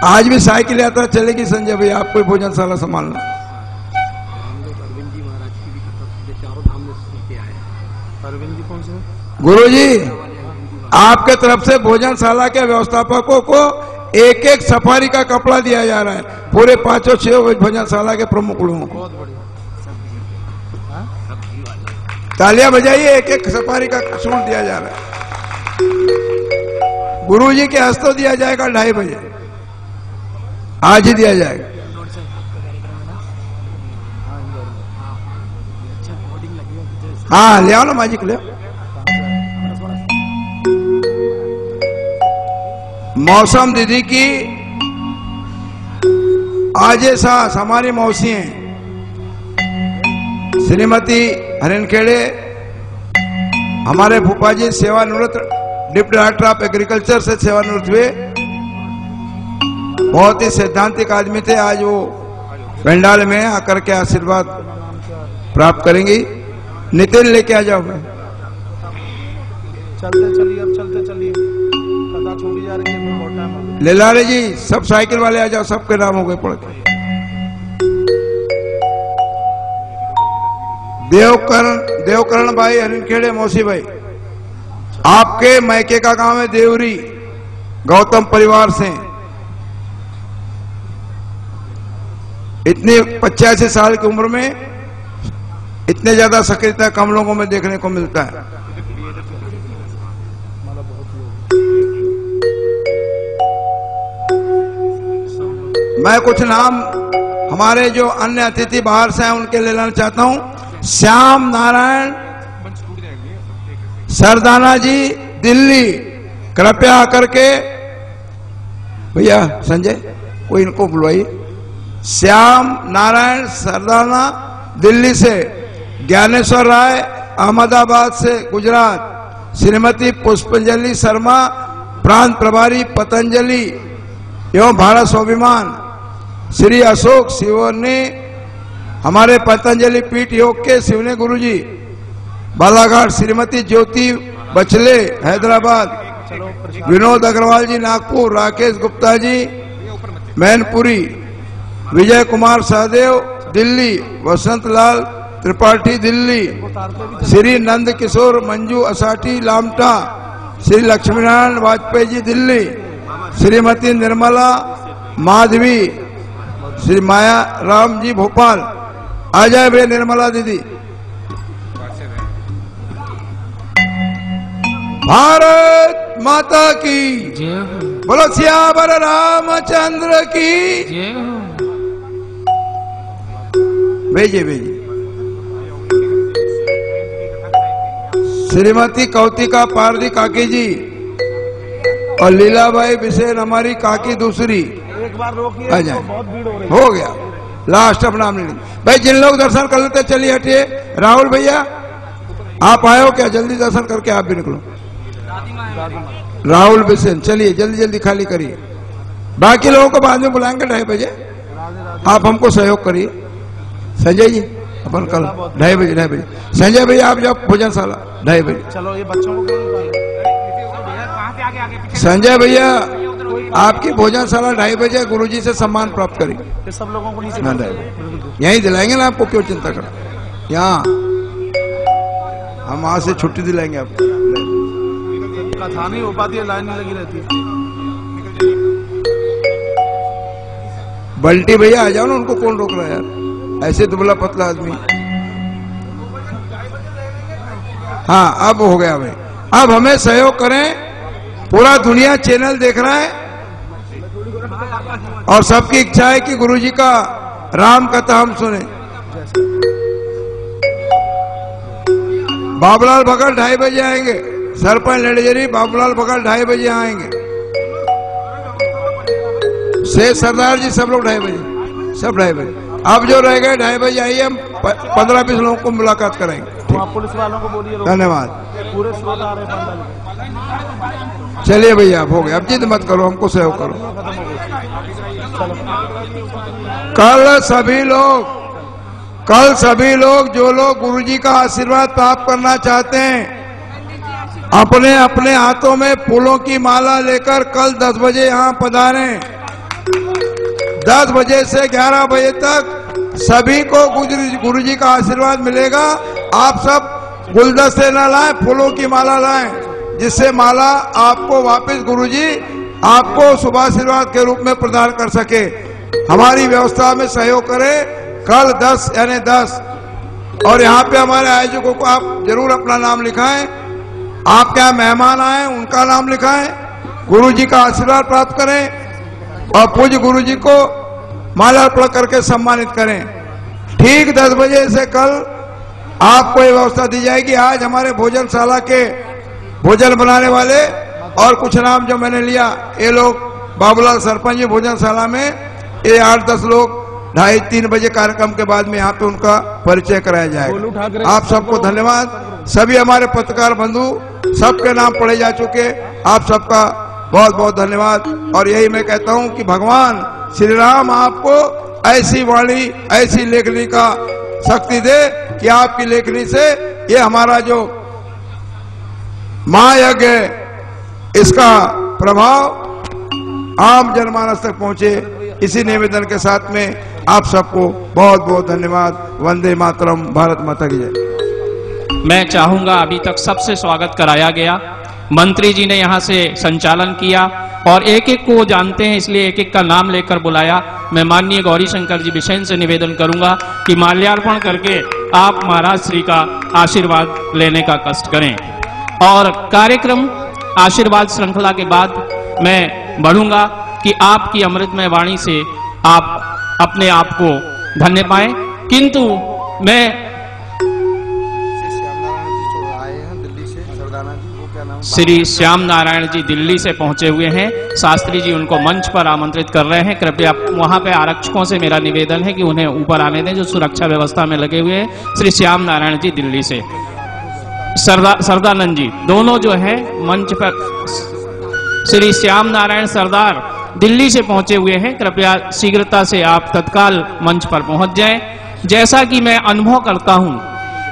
आज भी साइकिल यात्रा चलेगी संजय भैया, आपको भोजनशाला संभालना। गुरु जी आपके तरफ से भोजनशाला के व्यवस्थापकों को एक एक सफारी का कपड़ा दिया जा रहा है, पूरे 5-6 भोजनशाला के प्रमुख लोगों को। तालियां बजाइए, एक एक सफारी का सूट दिया जा रहा है। गुरु जी के हस्तों दिया जाएगा 2:30 बजे, आज ही दिया जाएगा। हाँ ले आओ ना मैजिक ले। मौसम दीदी की आजे सास हमारी मौसी हैं, श्रीमती हरिनखेड़े, हमारे फूफा जी सेवानिवृत्त डिप्टी डायरेक्टर ऑफ एग्रीकल्चर से सेवानिवृत्त हुए। बहुत ही सैद्धांतिक आदमी थे। आज वो पंडाल में आकर के आशीर्वाद प्राप्त करेंगी। नितिन लेके आ जाओ। चलते चलिए, अब चलते चलिए, पता छोड़ी जा रही है, बहुत टाइम हो गया। लेलारे जी सब साइकिल वाले आ जाओ, सबके नाम हो गए पढ़ के। देवकरण भाई हरिनखेड़े, मौसी भाई, आपके मैके का गांव है देवरी, गौतम परिवार से। इतनी 85 साल की उम्र में इतने ज्यादा सक्रियता कम लोगों में देखने को मिलता है। मैं कुछ नाम हमारे जो अन्य अतिथि बाहर से हैं उनके ले लेना चाहता हूं। श्याम नारायण सरदाना जी दिल्ली, कृपया आकर के भैया संजय कोई इनको बुलवाइए। श्याम नारायण सरदाना दिल्ली से, ज्ञानेश्वर राय अहमदाबाद से गुजरात, श्रीमती पुष्पांजलि शर्मा प्रांत प्रभारी पतंजलि एवं भारत स्वाभिमान, श्री अशोक शिवने हमारे पतंजलि पीठ योग के शिवने गुरुजी, बालाघाट श्रीमती ज्योति बचले हैदराबाद, विनोद अग्रवाल जी नागपुर, राकेश गुप्ता जी मैनपुरी, विजय कुमार सहदेव दिल्ली, वसंत लाल त्रिपाठी दिल्ली, श्री नंद किशोर मंजू असाठी लामटा, श्री लक्ष्मीनारायण वाजपेयी जी दिल्ली, श्रीमती निर्मला माधवी, श्री माया राम जी भोपाल। आ जाए भैया निर्मला दीदी। भारत माता की जय हो, बोलो सियावर रामचंद्र की। जय हो। भेजिए भेजिए। श्रीमती कौतिका पारदी काकी जी और लीलाबाई बिसेन हमारी काकी दूसरी। एक बार रोकिए, आ जाए। बहुत भीड़ हो रही हो गया लास्ट अपना नाम ले भाई। जिन लोग दर्शन कर लेते चलिए हटिए। राहुल भैया आप आए हो क्या? जल्दी दर्शन करके आप भी निकलो। राहुल बिसेन चलिए जल्दी जल्दी खाली करिए। बाकी लोगों को बाद में बुलाएंगे 2:30 बजे। आप हमको सहयोग करिए। संजय जी अपन कल 2:30 बजे 2:30 बजे। संजय भैया आप जाओ भोजनशाला 2:30 बजे। चलो ये बच्चों को संजय भैया आपकी भोजनशाला 2:30 बजे गुरुजी से सम्मान प्राप्त करेंगे। सब लोगों को नीचे ना 2:30 बजे यहीं दिलाएंगे ना आपको, क्यों चिंता कर। यहाँ हम वहां से छुट्टी दिलाएंगे आपको। कथा नहीं हो पाती है, लाइन लगी रहती है। बल्टी भैया आ जाओ ना, उनको कौन रोक रहा है यार, ऐसे दुबला पतला आदमी। हाँ अब हो गया भाई। अब हमें सहयोग करें। पूरा दुनिया चैनल देख रहा है और सबकी इच्छा है कि गुरुजी का राम कथा हम सुने। बाबूलाल बघेल 2:30 बजे आएंगे। सरपंच लड़जेरी बाबूलाल बघेल 2:30 बजे आएंगे। शेख सरदार जी सब लोग 2:30 बजे, सब 2:30 बजे। अब जो रह गए 2:30 बजे आइए, हम 15-20 लोगों को मुलाकात करेंगे। पुलिस वालों को बोलिए धन्यवाद। पूरे स्रोत आ रहे हैं। चलिए भैया अब हो गया। अब जिद मत करो, हमको सहयोग करो। कल सभी लोग जो लोग गुरुजी का आशीर्वाद प्राप्त करना चाहते हैं अपने अपने हाथों में फूलों की माला लेकर कल 10 बजे यहाँ पधारें। 10 बजे से 11 बजे तक सभी को गुरुजी का आशीर्वाद मिलेगा। आप सब गुलदस्ते न लाएं, फूलों की माला लाएं, जिससे माला आपको वापस गुरुजी आपको शुभाशीर्वाद के रूप में प्रदान कर सके। हमारी व्यवस्था में सहयोग करें। कल 10 यानी 10। और यहाँ पे हमारे आयोजकों को आप जरूर अपना नाम लिखाएं। आप क्या मेहमान आए उनका नाम लिखाएं। गुरुजी का आशीर्वाद प्राप्त करें और पूज्य गुरुजी को माला अर्पण करके सम्मानित करें। ठीक 10 बजे से कल आपको ये व्यवस्था दी जाएगी। आज हमारे भोजनशाला के भोजन बनाने वाले और कुछ नाम जो मैंने लिया, ये लोग बाबूलाल सरपंच जी भोजनशाला में, ये 8-10 लोग 2:30-3 बजे कार्यक्रम के बाद में यहाँ पे उनका परिचय कराया जाएगा। आप सबको धन्यवाद। सभी हमारे पत्रकार बंधु सबके नाम पढ़े जा चुके। आप सबका बहुत बहुत धन्यवाद। और यही मैं कहता हूँ कि भगवान श्री राम आपको ऐसी वाणी, ऐसी लेखनी का शक्ति दे कि आपकी लेखनी से ये हमारा जो महायज्ञ है इसका प्रभाव आम जनमानस तक पहुंचे। इसी निवेदन के साथ में आप सबको बहुत बहुत धन्यवाद। वंदे मातरम। भारत माता की जय। मैं चाहूंगा, अभी तक सबसे स्वागत कराया गया। मंत्री जी ने यहाँ से संचालन किया और एक एक को वो जानते हैं, इसलिए एक एक का नाम लेकर बुलाया। मैं माननीय गौरी शंकर जी बिसेन से निवेदन करूंगा कि माल्यार्पण करके आप महाराज श्री का आशीर्वाद लेने का कष्ट करें। और कार्यक्रम आशीर्वाद श्रृंखला के बाद मैं बढ़ूंगा कि आपकी अमृतमय वाणी से आप अपने आप को धन्य पाएं। किंतु मैं श्री श्याम नारायण जी दिल्ली से पहुंचे हुए हैं। शास्त्री जी उनको मंच पर आमंत्रित कर रहे हैं। कृपया वहां पे आरक्षकों से मेरा निवेदन है कि उन्हें ऊपर आने दें, जो सुरक्षा व्यवस्था में लगे हुए हैं। श्री श्याम नारायण जी दिल्ली से, सरदानंद जी दोनों जो है मंच पर। श्री श्याम नारायण सरदार दिल्ली से पहुंचे हुए हैं। कृपया शीघ्रता से आप तत्काल मंच पर पहुंच जाएं। जैसा कि मैं अनुभव करता हूं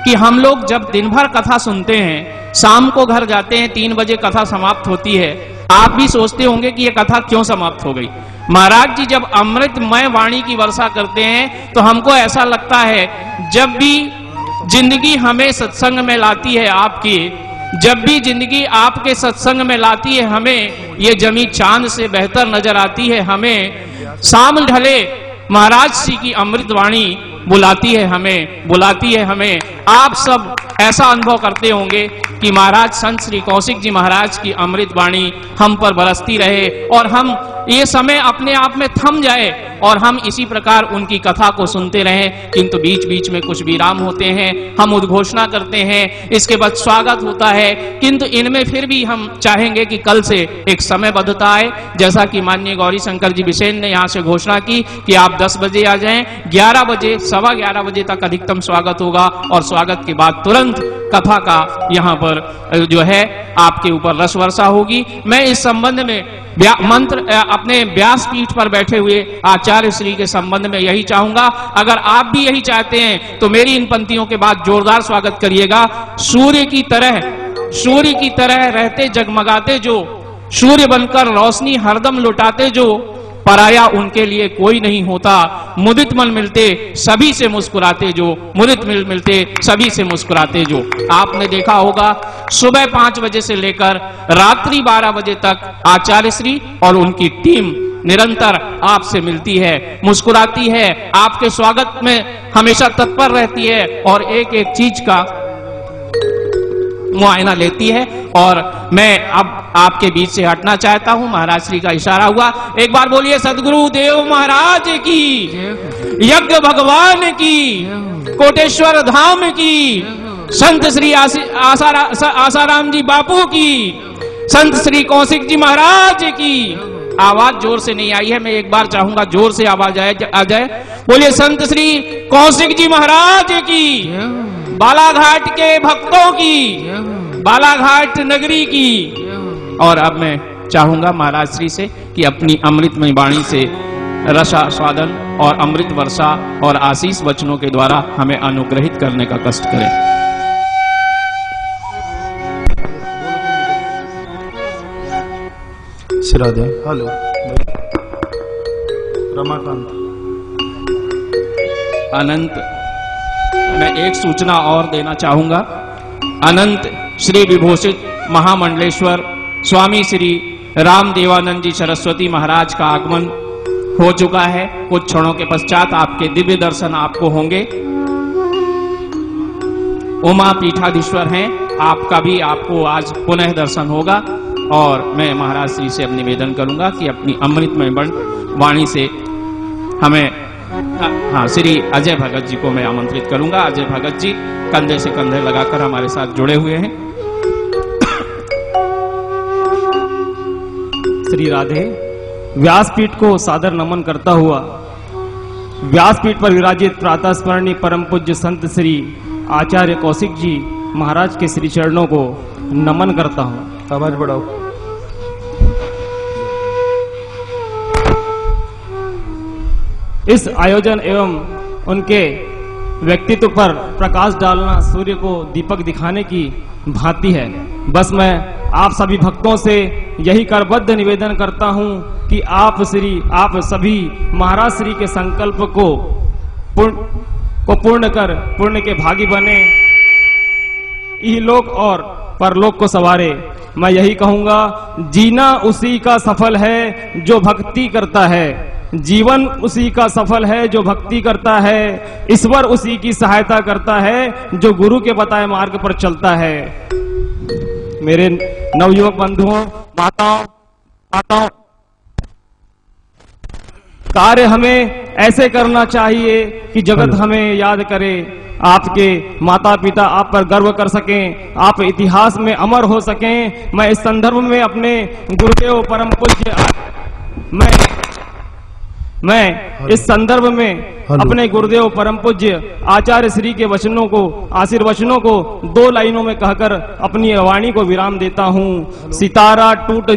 कि हम लोग जब दिन भर कथा सुनते हैं, शाम को घर जाते हैं, 3 बजे कथा समाप्त होती है। आप भी सोचते होंगे कि ये कथा क्यों समाप्त हो गई। महाराज जी जब अमृतमय वाणी की वर्षा करते हैं तो हमको ऐसा लगता है जब भी जिंदगी हमें सत्संग में लाती है आपकी, जब भी जिंदगी आपके सत्संग में लाती है हमें ये जमी चांद से बेहतर नजर आती है। हमें शाम ढले महाराज श्री की अमृत वाणी बुलाती है हमें। आप सब ऐसा अनुभव करते होंगे कि महाराज संत श्री कौशिक जी महाराज की अमृत वाणी हम पर बरसती रहे और हम ये समय अपने आप में थम जाए और हम इसी प्रकार उनकी कथा को सुनते रहें। किंतु बीच बीच में कुछ विराम होते हैं, हम उद्घोषणा करते हैं, इसके बाद स्वागत होता है, किंतु इनमें फिर भी हम चाहेंगे कि कल से एक समयबद्धता आए। जैसा कि माननीय गौरी शंकर जी बिसेन ने यहाँ से घोषणा की कि आप 10 बजे आ जाएं, 11 बजे 11:15 बजे तक अधिकतम स्वागत होगा और स्वागत के बाद तुरंत कथा का यहाँ पर जो है आपके ऊपर रस वर्षा होगी। मैं इस संबंध में मंत्र अपने व्यास पीठ पर बैठे हुए आचार्य श्री के संबंध में यही चाहूंगा, अगर आप भी यही चाहते हैं तो मेरी इन पंक्तियों के बाद जोरदार स्वागत करिएगा। सूर्य की तरह रहते जगमगाते जो, सूर्य बनकर रोशनी हरदम लुटाते जो, पराया उनके लिए कोई नहीं होता, मुदित मन मिलते सभी से मुस्कुराते जो, मुदित मिलते सभी से मुस्कुराते जो। आपने देखा होगा सुबह 5 बजे से लेकर रात्रि 12 बजे तक आचार्य श्री और उनकी टीम निरंतर आपसे मिलती है, मुस्कुराती है, आपके स्वागत में हमेशा तत्पर रहती है और एक एक चीज का मुआयना लेती है। और मैं अब आपके बीच से हटना चाहता हूं, महाराज श्री का इशारा हुआ। एक बार बोलिए सदगुरु देव महाराज की, यज्ञ भगवान की, कोटेश्वर धाम की, संत श्री आसाराम जी बापू की, संत श्री कौशिक जी महाराज की। आवाज जोर से नहीं आई है, मैं एक बार चाहूंगा जोर से आवाज आ जाए। बोलिए संत श्री कौशिक जी महाराज की, बालाघाट के भक्तों की, बालाघाट नगरी की। और अब मैं चाहूंगा महाराज श्री से कि अपनी अमृतमय वाणी से रसास्वादन और अमृत वर्षा और आशीष वचनों के द्वारा हमें अनुग्रहित करने का कष्ट करें। श्राद्धे हेलो रमाकांत अनंत, मैं एक सूचना और देना चाहूंगा। अनंत श्री विभूषित महामंडलेश्वर स्वामी श्री राम देवानंद जी सरस्वती महाराज का आगमन हो चुका है। कुछ क्षणों के पश्चात आपके दिव्य दर्शन आपको होंगे। उमा पीठाधीश्वर हैं, आपको आज पुनः दर्शन होगा। और मैं महाराज श्री से अब निवेदन करूंगा कि अपनी अमृतमय वाणी से हमें श्री अजय भगत जी को मैं आमंत्रित करूंगा। अजय भगत जी कंधे से कंधे लगाकर हमारे साथ जुड़े हुए हैं। श्री राधे। व्यासपीठ को सादर नमन करता हुआ व्यासपीठ पर विराजित प्रातः स्मरणीय परम पूज्य संत श्री आचार्य कौशिक जी महाराज के श्री चरणों को नमन करता हूँ। आवाज बढ़ाओ। इस आयोजन एवं उनके व्यक्तित्व पर प्रकाश डालना सूर्य को दीपक दिखाने की भांति है। बस मैं आप सभी भक्तों से यही करबद्ध निवेदन करता हूं कि आप सभी महाराज श्री के संकल्प को पूर्ण कर पुण्य के भागी बने, इहलोक और परलोक को सवारे। मैं यही कहूंगा, जीना उसी का सफल है जो भक्ति करता है, जीवन उसी का सफल है जो भक्ति करता है, ईश्वर उसी की सहायता करता है जो गुरु के बताए मार्ग पर चलता है। मेरे नवयुवक बंधुओं, माताओं, कार्य हमें ऐसे करना चाहिए कि जगत हमें याद करे, आपके माता पिता आप पर गर्व कर सकें, आप इतिहास में अमर हो सकें। मैं इस संदर्भ में अपने गुरुदेव परम पूज्य मैं इस संदर्भ में अपने गुरुदेव परम पूज्य आचार्य श्री के वचनों को, आशीर्वचनों को 2 लाइनों में कहकर अपनी वाणी को विराम देता हूँ। सितारा टूट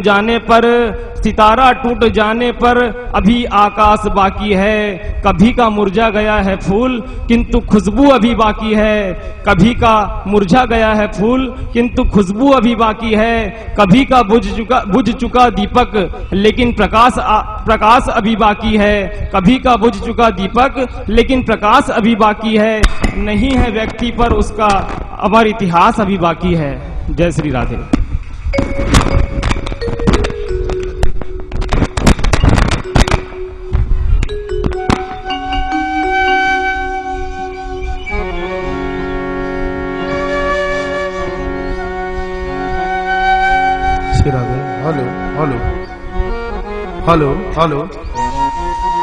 जाने पर अभी आकाश बाकी है, कभी का मुरझा गया है फूल किंतु खुशबू अभी बाकी है, कभी का मुरझा गया है फूल किंतु खुशबू अभी बाकी है, कभी का बुझ चुका दीपक लेकिन प्रकाश अभी बाकी है, कभी का बुझ चुका दीपक लेकिन प्रकाश अभी बाकी है, नहीं है व्यक्ति पर उसका अमर इतिहास अभी बाकी है। जय Shri Radhe. Hello hello hello hello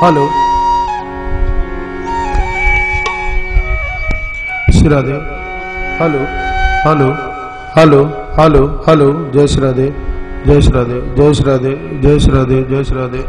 hello Shri Radhe. Hello hello hello hello hello जय श्री राधे, जय श्री राधे, जय श्री राधे, जय श्री राधे, जय श्री राधे।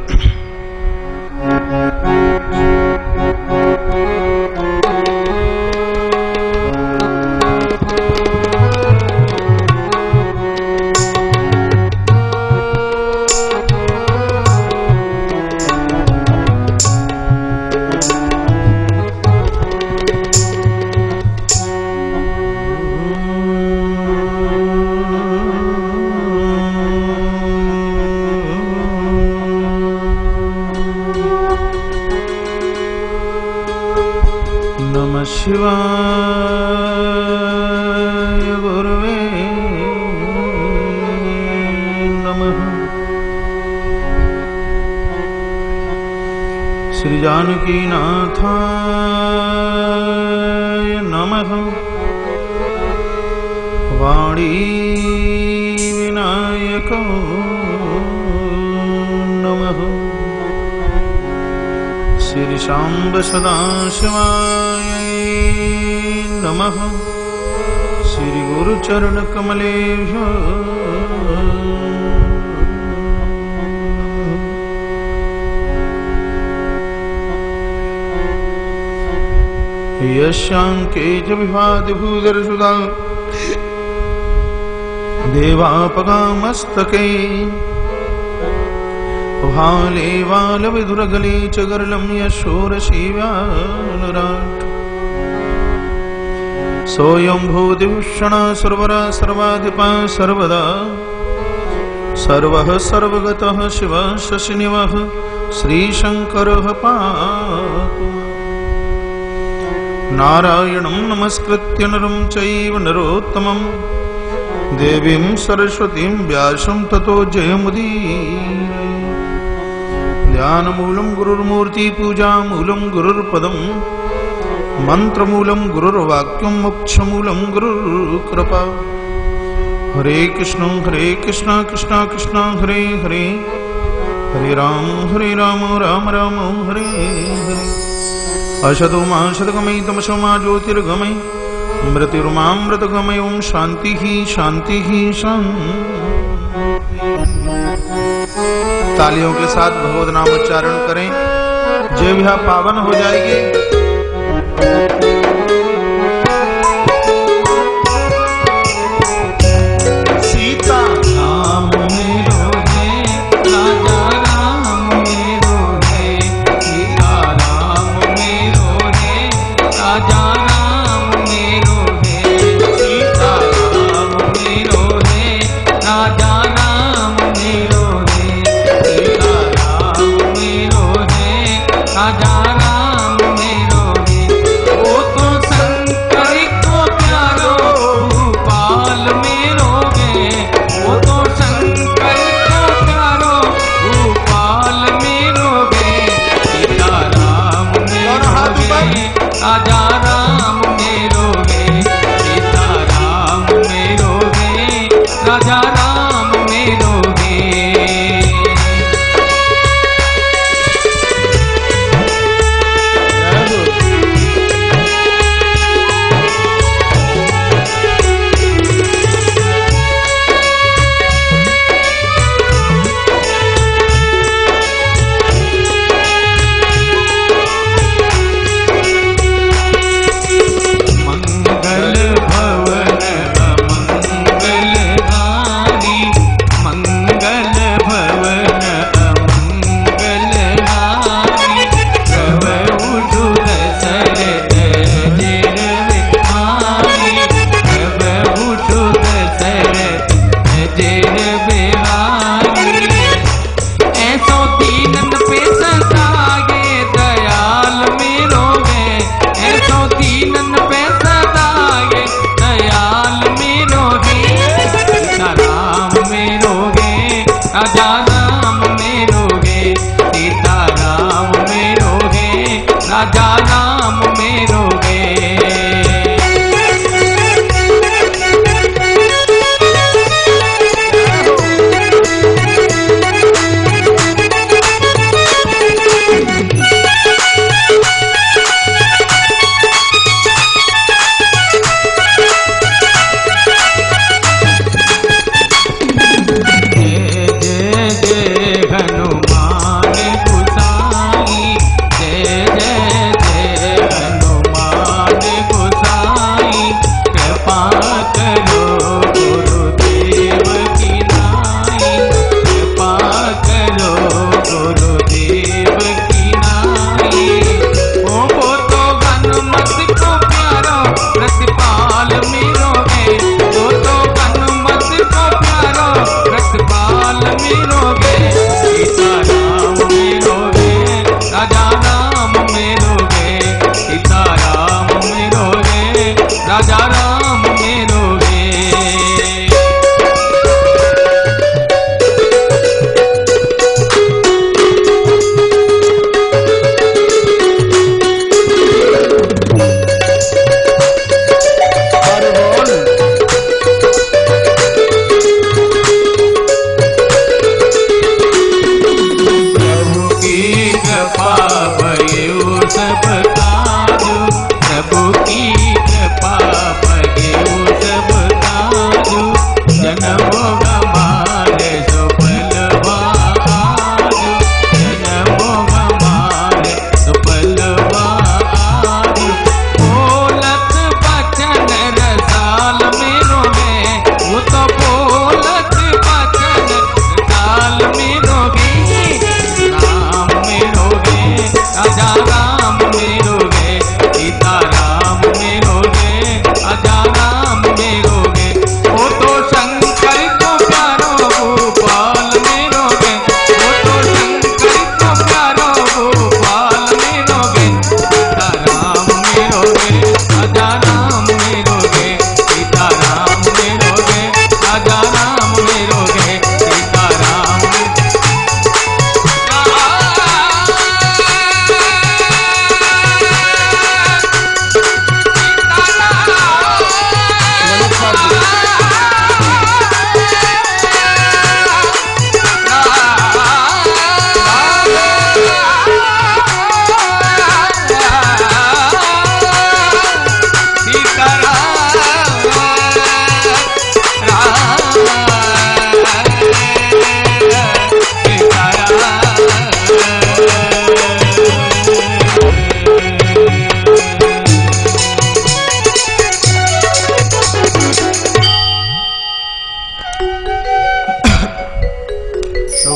शिवाय गुरुवे नमः। श्री जानकी नाथाय नमः। वाणी विनायक नमः। श्री शांब सदा शिवाय नमः। श्री गुरु चरण कमलेभ्यो यशांके च विभाति भूधरसुधा देवापगामस्तके भाले वाल विधुरगले च गरलं यशोरशिव्यानुराट् सोऽयं भूतिभूषण सर्वरा सर्वाधिपा सर्वदा सर्वः सर्वगतः शिवः शशिनिवः श्रीशङ्करः पातु। नारायणं नमस्कृत्य नरं चैव नरोत्तमं देवीं सरस्वतीं व्यासं ततो जयमुदीरये। ध्यानमूलं गुरुर्मूर्ति पूजामूलं गुरुर्पदं मंत्रमूलं गुरुर्वाक्यं मोक्षमूलं गुरुर्कृपा। हरे कृष्ण कृष्ण कृष्ण हरे हरे हरे राम राम राम हरे हरे। अशतो मा शतगमय तमसो मा ज्योतिर्गमय मृत्युर्मामृतगमय ओम शांति ही शांति ही शांति। तालियों के साथ भगवत नाम उच्चारण करें, जिह्वा पावन हो जाएगी। सीता राम मेरो है, राजा राम मेरो है, सीता राम मेरो है, राजा राम मेरो है, सीता राम मेरो है, राजा राम मेरो है, सीता राम मेरो है, राजा राम मेरो है। ओ करो गुरुदेव की नाई, कृपा करो गुरुदेव की नाई। वो तो हनुमत को प्यारो प्रतिपाल मेरो है, वो तो हनुमत को प्यारो प्रतिपाल मेरो है। सीताराम मेरो है, राजा राम मेरो है, सीताराम मेरो है, राजा राम मेरो है। प्रभु की कृपा भयो सब काजू, प्रभु की कृपा भयो सब काजू। जन्म हमारे सुफल आजू, जन्म हमारे सुफल आजू। बोलत बचन रसाल मेरो है, वो तो बोलत बचन रसाल मेरो है। राम मेरो है, राजा राम मेरो है, सीता राम मेरो है, राजा राम मेरो है। वो तो शंकर को प्यारो गोपाल मेरो है, वो तो शंकर को प्यारो गोपाल मेरो है। सीता राम मेरो है, राजा राम मेरो है, सीता राम मेरो है, राजा राम मेरो है, सीता राम।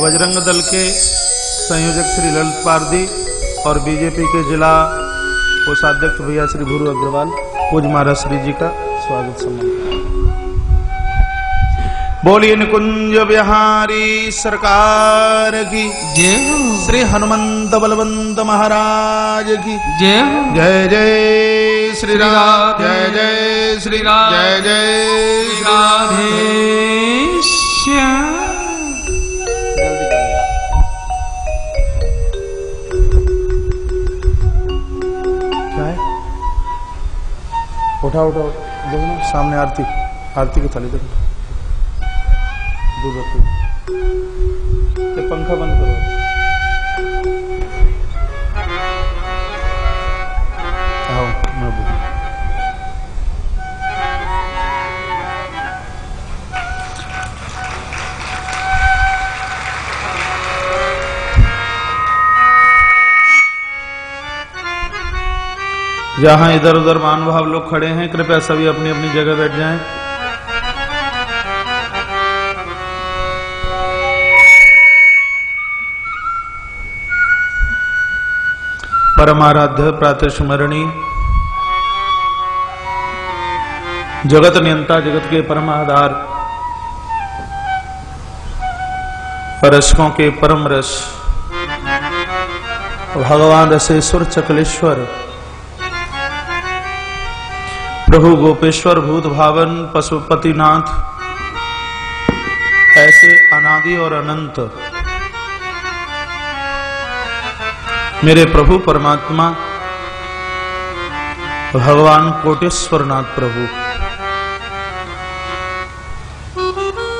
बजरंग दल के संयोजक श्री ललित पारदी और बीजेपी के जिला कोषाध्यक्ष भैया श्री भूरू अग्रवाल, पूज्य महाराज श्री जी का स्वागत सम्मान। बोलिए निकुंज बिहारी सरकार की जय हो, श्री हनुमंत बलवंत महाराज की जय हो। जय जय श्री राम, जय जय श्री राम, जय जय श्री राधे श्याम। क्या है? उठाओ उठाओ, देखो ना सामने आरती, आरती की थाली देखो, दूध रखो। ये पंखा बंद करो। आओ मैं बोलूं। जहां इधर उधर महानुभाव लोग खड़े हैं, कृपया सभी अपनी अपनी जगह बैठ जाएं। परमाराध्य प्रातस्मरणी जगत नियंता, जगत के परम आधार, रसकों के परम रस, भगवान रसेश्वर चकलेश्वर, प्रभु गोपेश्वर, भूत भावन पशुपतिनाथ, ऐसे अनादि और अनंत मेरे प्रभु परमात्मा भगवान कोटेश्वरनाथ प्रभु,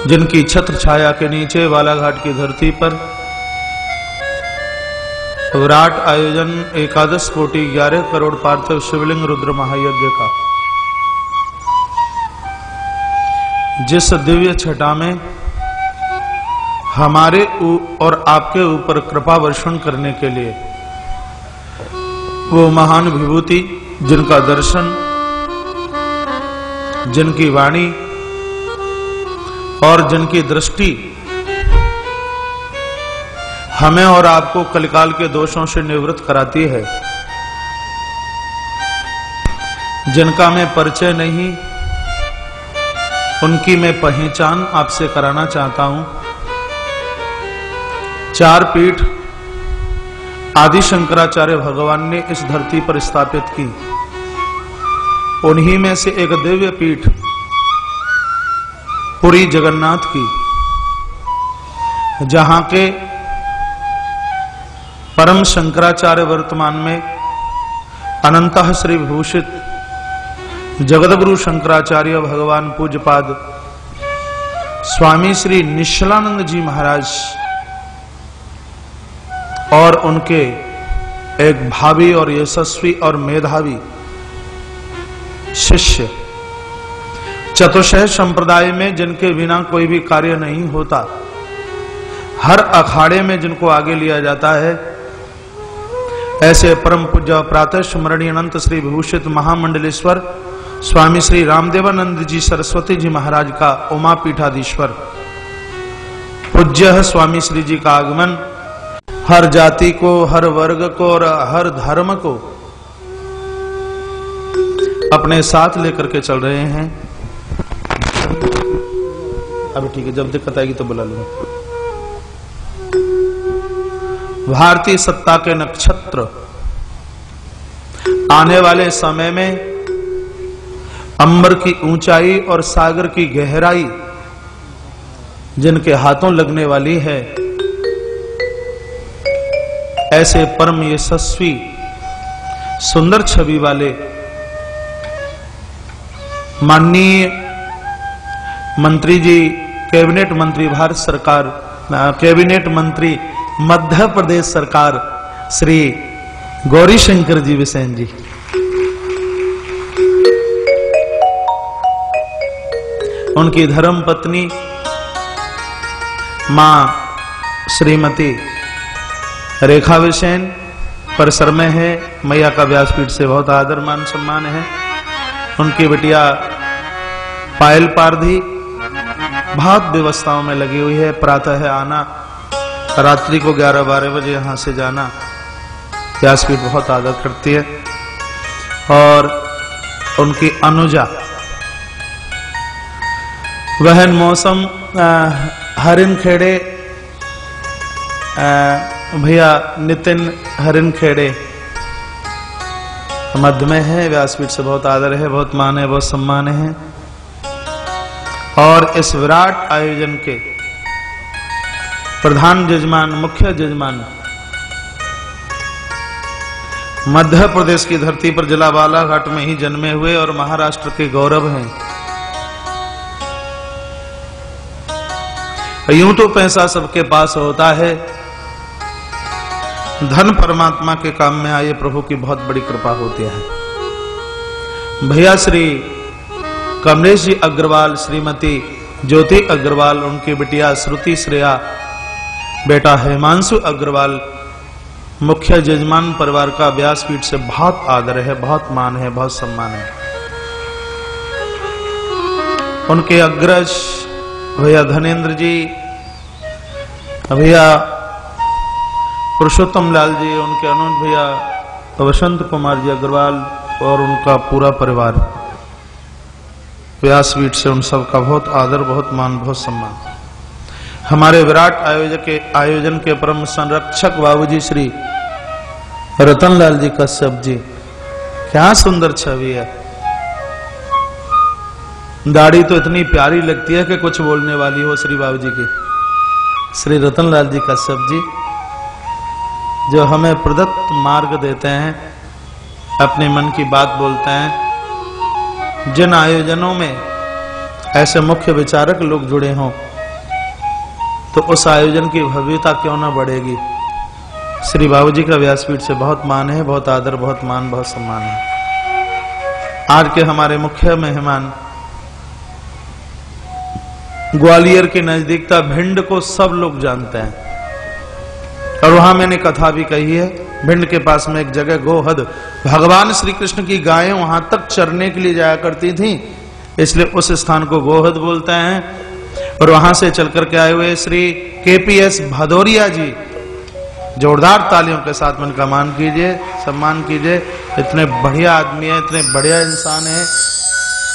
जिनकी छत्र छाया के नीचे बालाघाट की धरती पर विराट आयोजन 11 कोटि 11 करोड़ पार्थिव शिवलिंग रुद्र महायज्ञ का, जिस दिव्य छटा में हमारे और आपके ऊपर कृपा वर्षण करने के लिए वो महान विभूति जिनका दर्शन जिनकी वाणी और जिनकी दृष्टि हमें और आपको कलिकाल के दोषों से निवृत्त कराती है, जिनका मैं परिचय नहीं, उनकी मैं पहचान आपसे कराना चाहता हूं। 4 पीठ आदि शंकराचार्य भगवान ने इस धरती पर स्थापित की। उन्हीं में से एक दिव्य पीठ पुरी जगन्नाथ की, जहां के परम शंकराचार्य वर्तमान में अनंतः श्री विभूषित जगदगुरु शंकराचार्य भगवान पूज्यपाद स्वामी श्री निश्चलानंद जी महाराज और उनके एक भावी और यशस्वी और मेधावी शिष्य, चतुष्षय संप्रदाय में जिनके बिना कोई भी कार्य नहीं होता, हर अखाड़े में जिनको आगे लिया जाता है, ऐसे परम पूज्य प्रातः स्मरणीय अनंत श्री विभूषित महामंडलेश्वर स्वामी श्री रामदेवानंद जी सरस्वती जी महाराज का उमा पीठाधीश्वर पूज्य है स्वामी श्री जी का आगमन हर जाति को, हर वर्ग को और हर धर्म को अपने साथ लेकर के चल रहे हैं। अभी ठीक है, जब दिक्कत आएगी तो बुला लूंगा। भारतीय सत्ता के नक्षत्र आने वाले समय में अंबर की ऊंचाई और सागर की गहराई जिनके हाथों लगने वाली है, ऐसे परम यशस्वी सुंदर छवि वाले माननीय मंत्री जी, कैबिनेट मंत्री भारत सरकार, कैबिनेट मंत्री मध्य प्रदेश सरकार श्री गौरी शंकर जी बिसेन जी, उनकी धर्म पत्नी मां श्रीमती रेखा बिसेन परिसर में है। मैया का व्यासपीठ से बहुत आदर मान सम्मान है। उनकी बिटिया पायल पारधी बहुत व्यवस्थाओं में लगी हुई है। प्रातः है आना, रात्रि को 11-12 बजे यहां से जाना। व्यासपीठ बहुत आदर करती है। और उनकी अनुजा बहन मौसम हरिन खेड़े, भैया नितिन हरिन खेड़े मध्य में है। व्यासपीठ से बहुत आदर है, बहुत मान है, बहुत सम्मान है। और इस विराट आयोजन के प्रधान जजमान, मुख्य जजमान, मध्य प्रदेश की धरती पर जिला बालाघाट में ही जन्मे हुए और महाराष्ट्र के गौरव हैं। यूं तो पैसा सबके पास होता है, धन परमात्मा के काम में आए प्रभु की बहुत बड़ी कृपा होती है। भैया श्री कमलेश जी अग्रवाल, श्रीमती ज्योति अग्रवाल, उनकी बिटिया श्रुति श्रेया, बेटा हिमांशु अग्रवाल, मुख्य जजमान परिवार का व्यासपीठ से बहुत आदर है, बहुत मान है, बहुत सम्मान है। उनके अग्रज भैया धनेन्द्र जी, भैया पुरुषोत्तम लाल जी, उनके अनुज भैया वसंत कुमार जी अग्रवाल और उनका पूरा परिवार, व्यासपीठ से उन सब का बहुत आदर, बहुत मान, बहुत सम्मान। हमारे विराट आयोजन के परम संरक्षक बाबूजी श्री रतनलाल जी कश्यप जी, क्या सुंदर छवि है। दाढ़ी तो इतनी प्यारी लगती है कि कुछ बोलने वाली हो। श्री बाबूजी की, श्री रतनलाल जी कश्यप जी, जो हमें प्रदत्त मार्ग देते हैं, अपने मन की बात बोलते हैं। जिन आयोजनों में ऐसे मुख्य विचारक लोग जुड़े हों तो उस आयोजन की भव्यता क्यों न बढ़ेगी। श्री बाबूजी का व्यासपीठ से बहुत मान है, बहुत आदर, बहुत मान, बहुत सम्मान है। आज के हमारे मुख्य मेहमान ग्वालियर के नजदीकता भिंड को सब लोग जानते हैं और वहां मैंने कथा भी कही है। भिंड के पास में एक जगह गोहद, भगवान श्री कृष्ण की गायें वहां तक चरने के लिए जाया करती थीं इसलिए उस स्थान को गोहद बोलते हैं। और वहां से चल करके आए हुए श्री KPS भदौरिया जी, जोरदार तालियों के साथ मन का मान कीजिए, सम्मान कीजिए। इतने बढ़िया आदमी है, इतने बढ़िया इंसान है,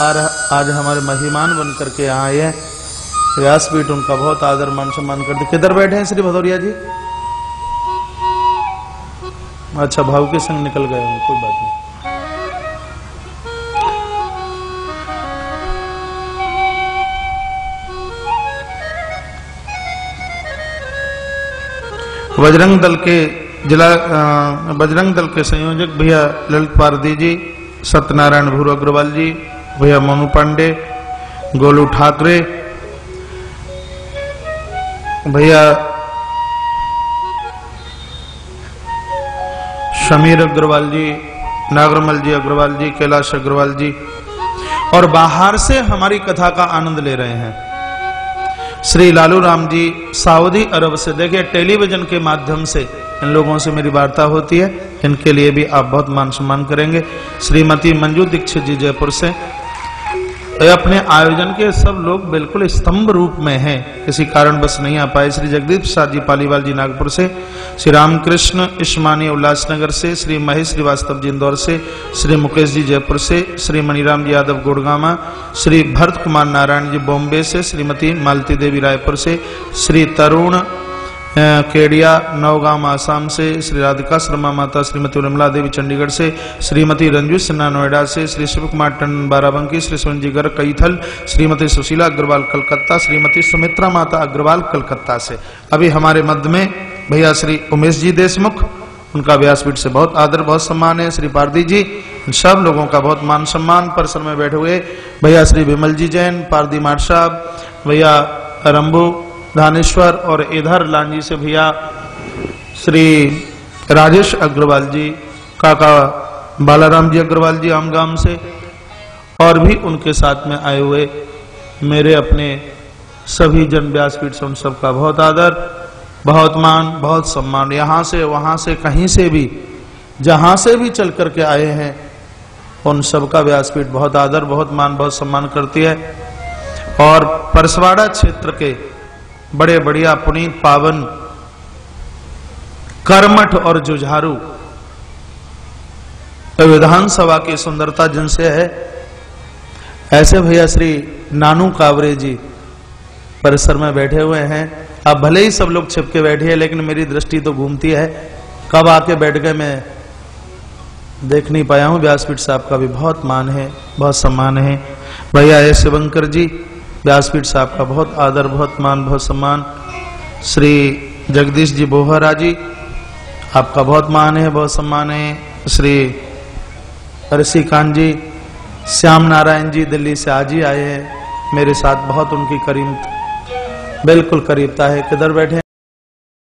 और आज हमारे मेहमान बन करके यहाँ आए हैं। व्यासपीठ उनका बहुत आदर मान सम्मान करते। किधर बैठे हैं श्री भदौरिया जी? अच्छा, भाव के संग निकल गए होंगे, कोई बात नहीं। बजरंग दल के संयोजक भैया ललित पारदी जी, सत्यनारायण भूर अग्रवाल जी, भैया मोनू पांडे, गोलू ठाकरे, भैया शमीर अग्रवाल जी, नागरमल जी अग्रवाल जी, कैलाश अग्रवाल जी, और बाहर से हमारी कथा का आनंद ले रहे हैं श्री लालू राम जी सऊदी अरब से। देखिए, टेलीविजन के माध्यम से इन लोगों से मेरी वार्ता होती है, इनके लिए भी आप बहुत मान सम्मान करेंगे। श्रीमती मंजू दीक्षित जी जयपुर से। अपने आयोजन के सब लोग बिल्कुल स्तंभ रूप में हैं, किसी कारण बस नहीं आ पाए। श्री जगदीप प्रसाद जी पालीवाल जी नागपुर से, श्री रामकृष्ण इस्मानी उल्लासनगर से, श्री महेश श्रीवास्तव जी इंदौर से, श्री मुकेश जी जयपुर से, श्री मणिराम जी यादव गुड़गामा, श्री भरत कुमार नारायण जी बॉम्बे से, श्रीमती मालती देवी रायपुर से, श्री तरुण केडिया नौगांव आसाम से, श्री राधिका शर्मा माता श्रीमती विमला देवी चंडीगढ़ से, श्रीमती रंजू सिन्हा नोएडा से, श्री शिव कुमार टंडन बाराबंकी, श्री संजी गर्ग कैथल, श्रीमती सुशीला अग्रवाल कलकत्ता, श्रीमती सुमित्रा माता अग्रवाल कलकत्ता से। अभी हमारे मध्य में भैया श्री उमेश जी देशमुख, उनका व्यासपीठ से बहुत आदर बहुत सम्मान है। श्री पारदी जी, सब लोगों का बहुत मान सम्मान। परिसर में बैठे हुए भैया श्री विमल जी जैन, पारदी माठ साहब, भैया रंभू धानेश्वर, और इधर लांजी से भैया श्री राजेश अग्रवाल जी, काका बालाराम जी अग्रवाल जी आमगाम से, और भी उनके साथ में आए हुए मेरे अपने सभी जन व्यासपीठ से उन सबका बहुत आदर बहुत मान बहुत सम्मान। यहाँ से वहाँ से कहीं से भी जहाँ से भी चल करके आए हैं उन सबका व्यासपीठ बहुत आदर बहुत मान बहुत सम्मान करती है। और परसवाड़ा क्षेत्र के बड़े बढ़िया पुनीत पावन कर्मठ और जुझारू विधानसभा की सुंदरता जिनसे है, ऐसे भैया श्री नानू कावरे जी परिसर में बैठे हुए हैं। अब भले ही सब लोग छिपके बैठे हैं, लेकिन मेरी दृष्टि तो घूमती है, कब आके बैठ गए मैं देख नहीं पाया हूं। व्यासपीठ साहब का भी बहुत मान है बहुत सम्मान है। भैया एस शिवंकर जी, व्यासपीठ साहब का बहुत आदर बहुत मान बहुत सम्मान। श्री जगदीश जी बोहरा जी, आपका बहुत मान है बहुत सम्मान है। श्री ऋषिकांत जी, श्याम नारायण जी दिल्ली से आज ही आए हैं, मेरे साथ बहुत उनकी करीब बिल्कुल करीबता है। किधर बैठे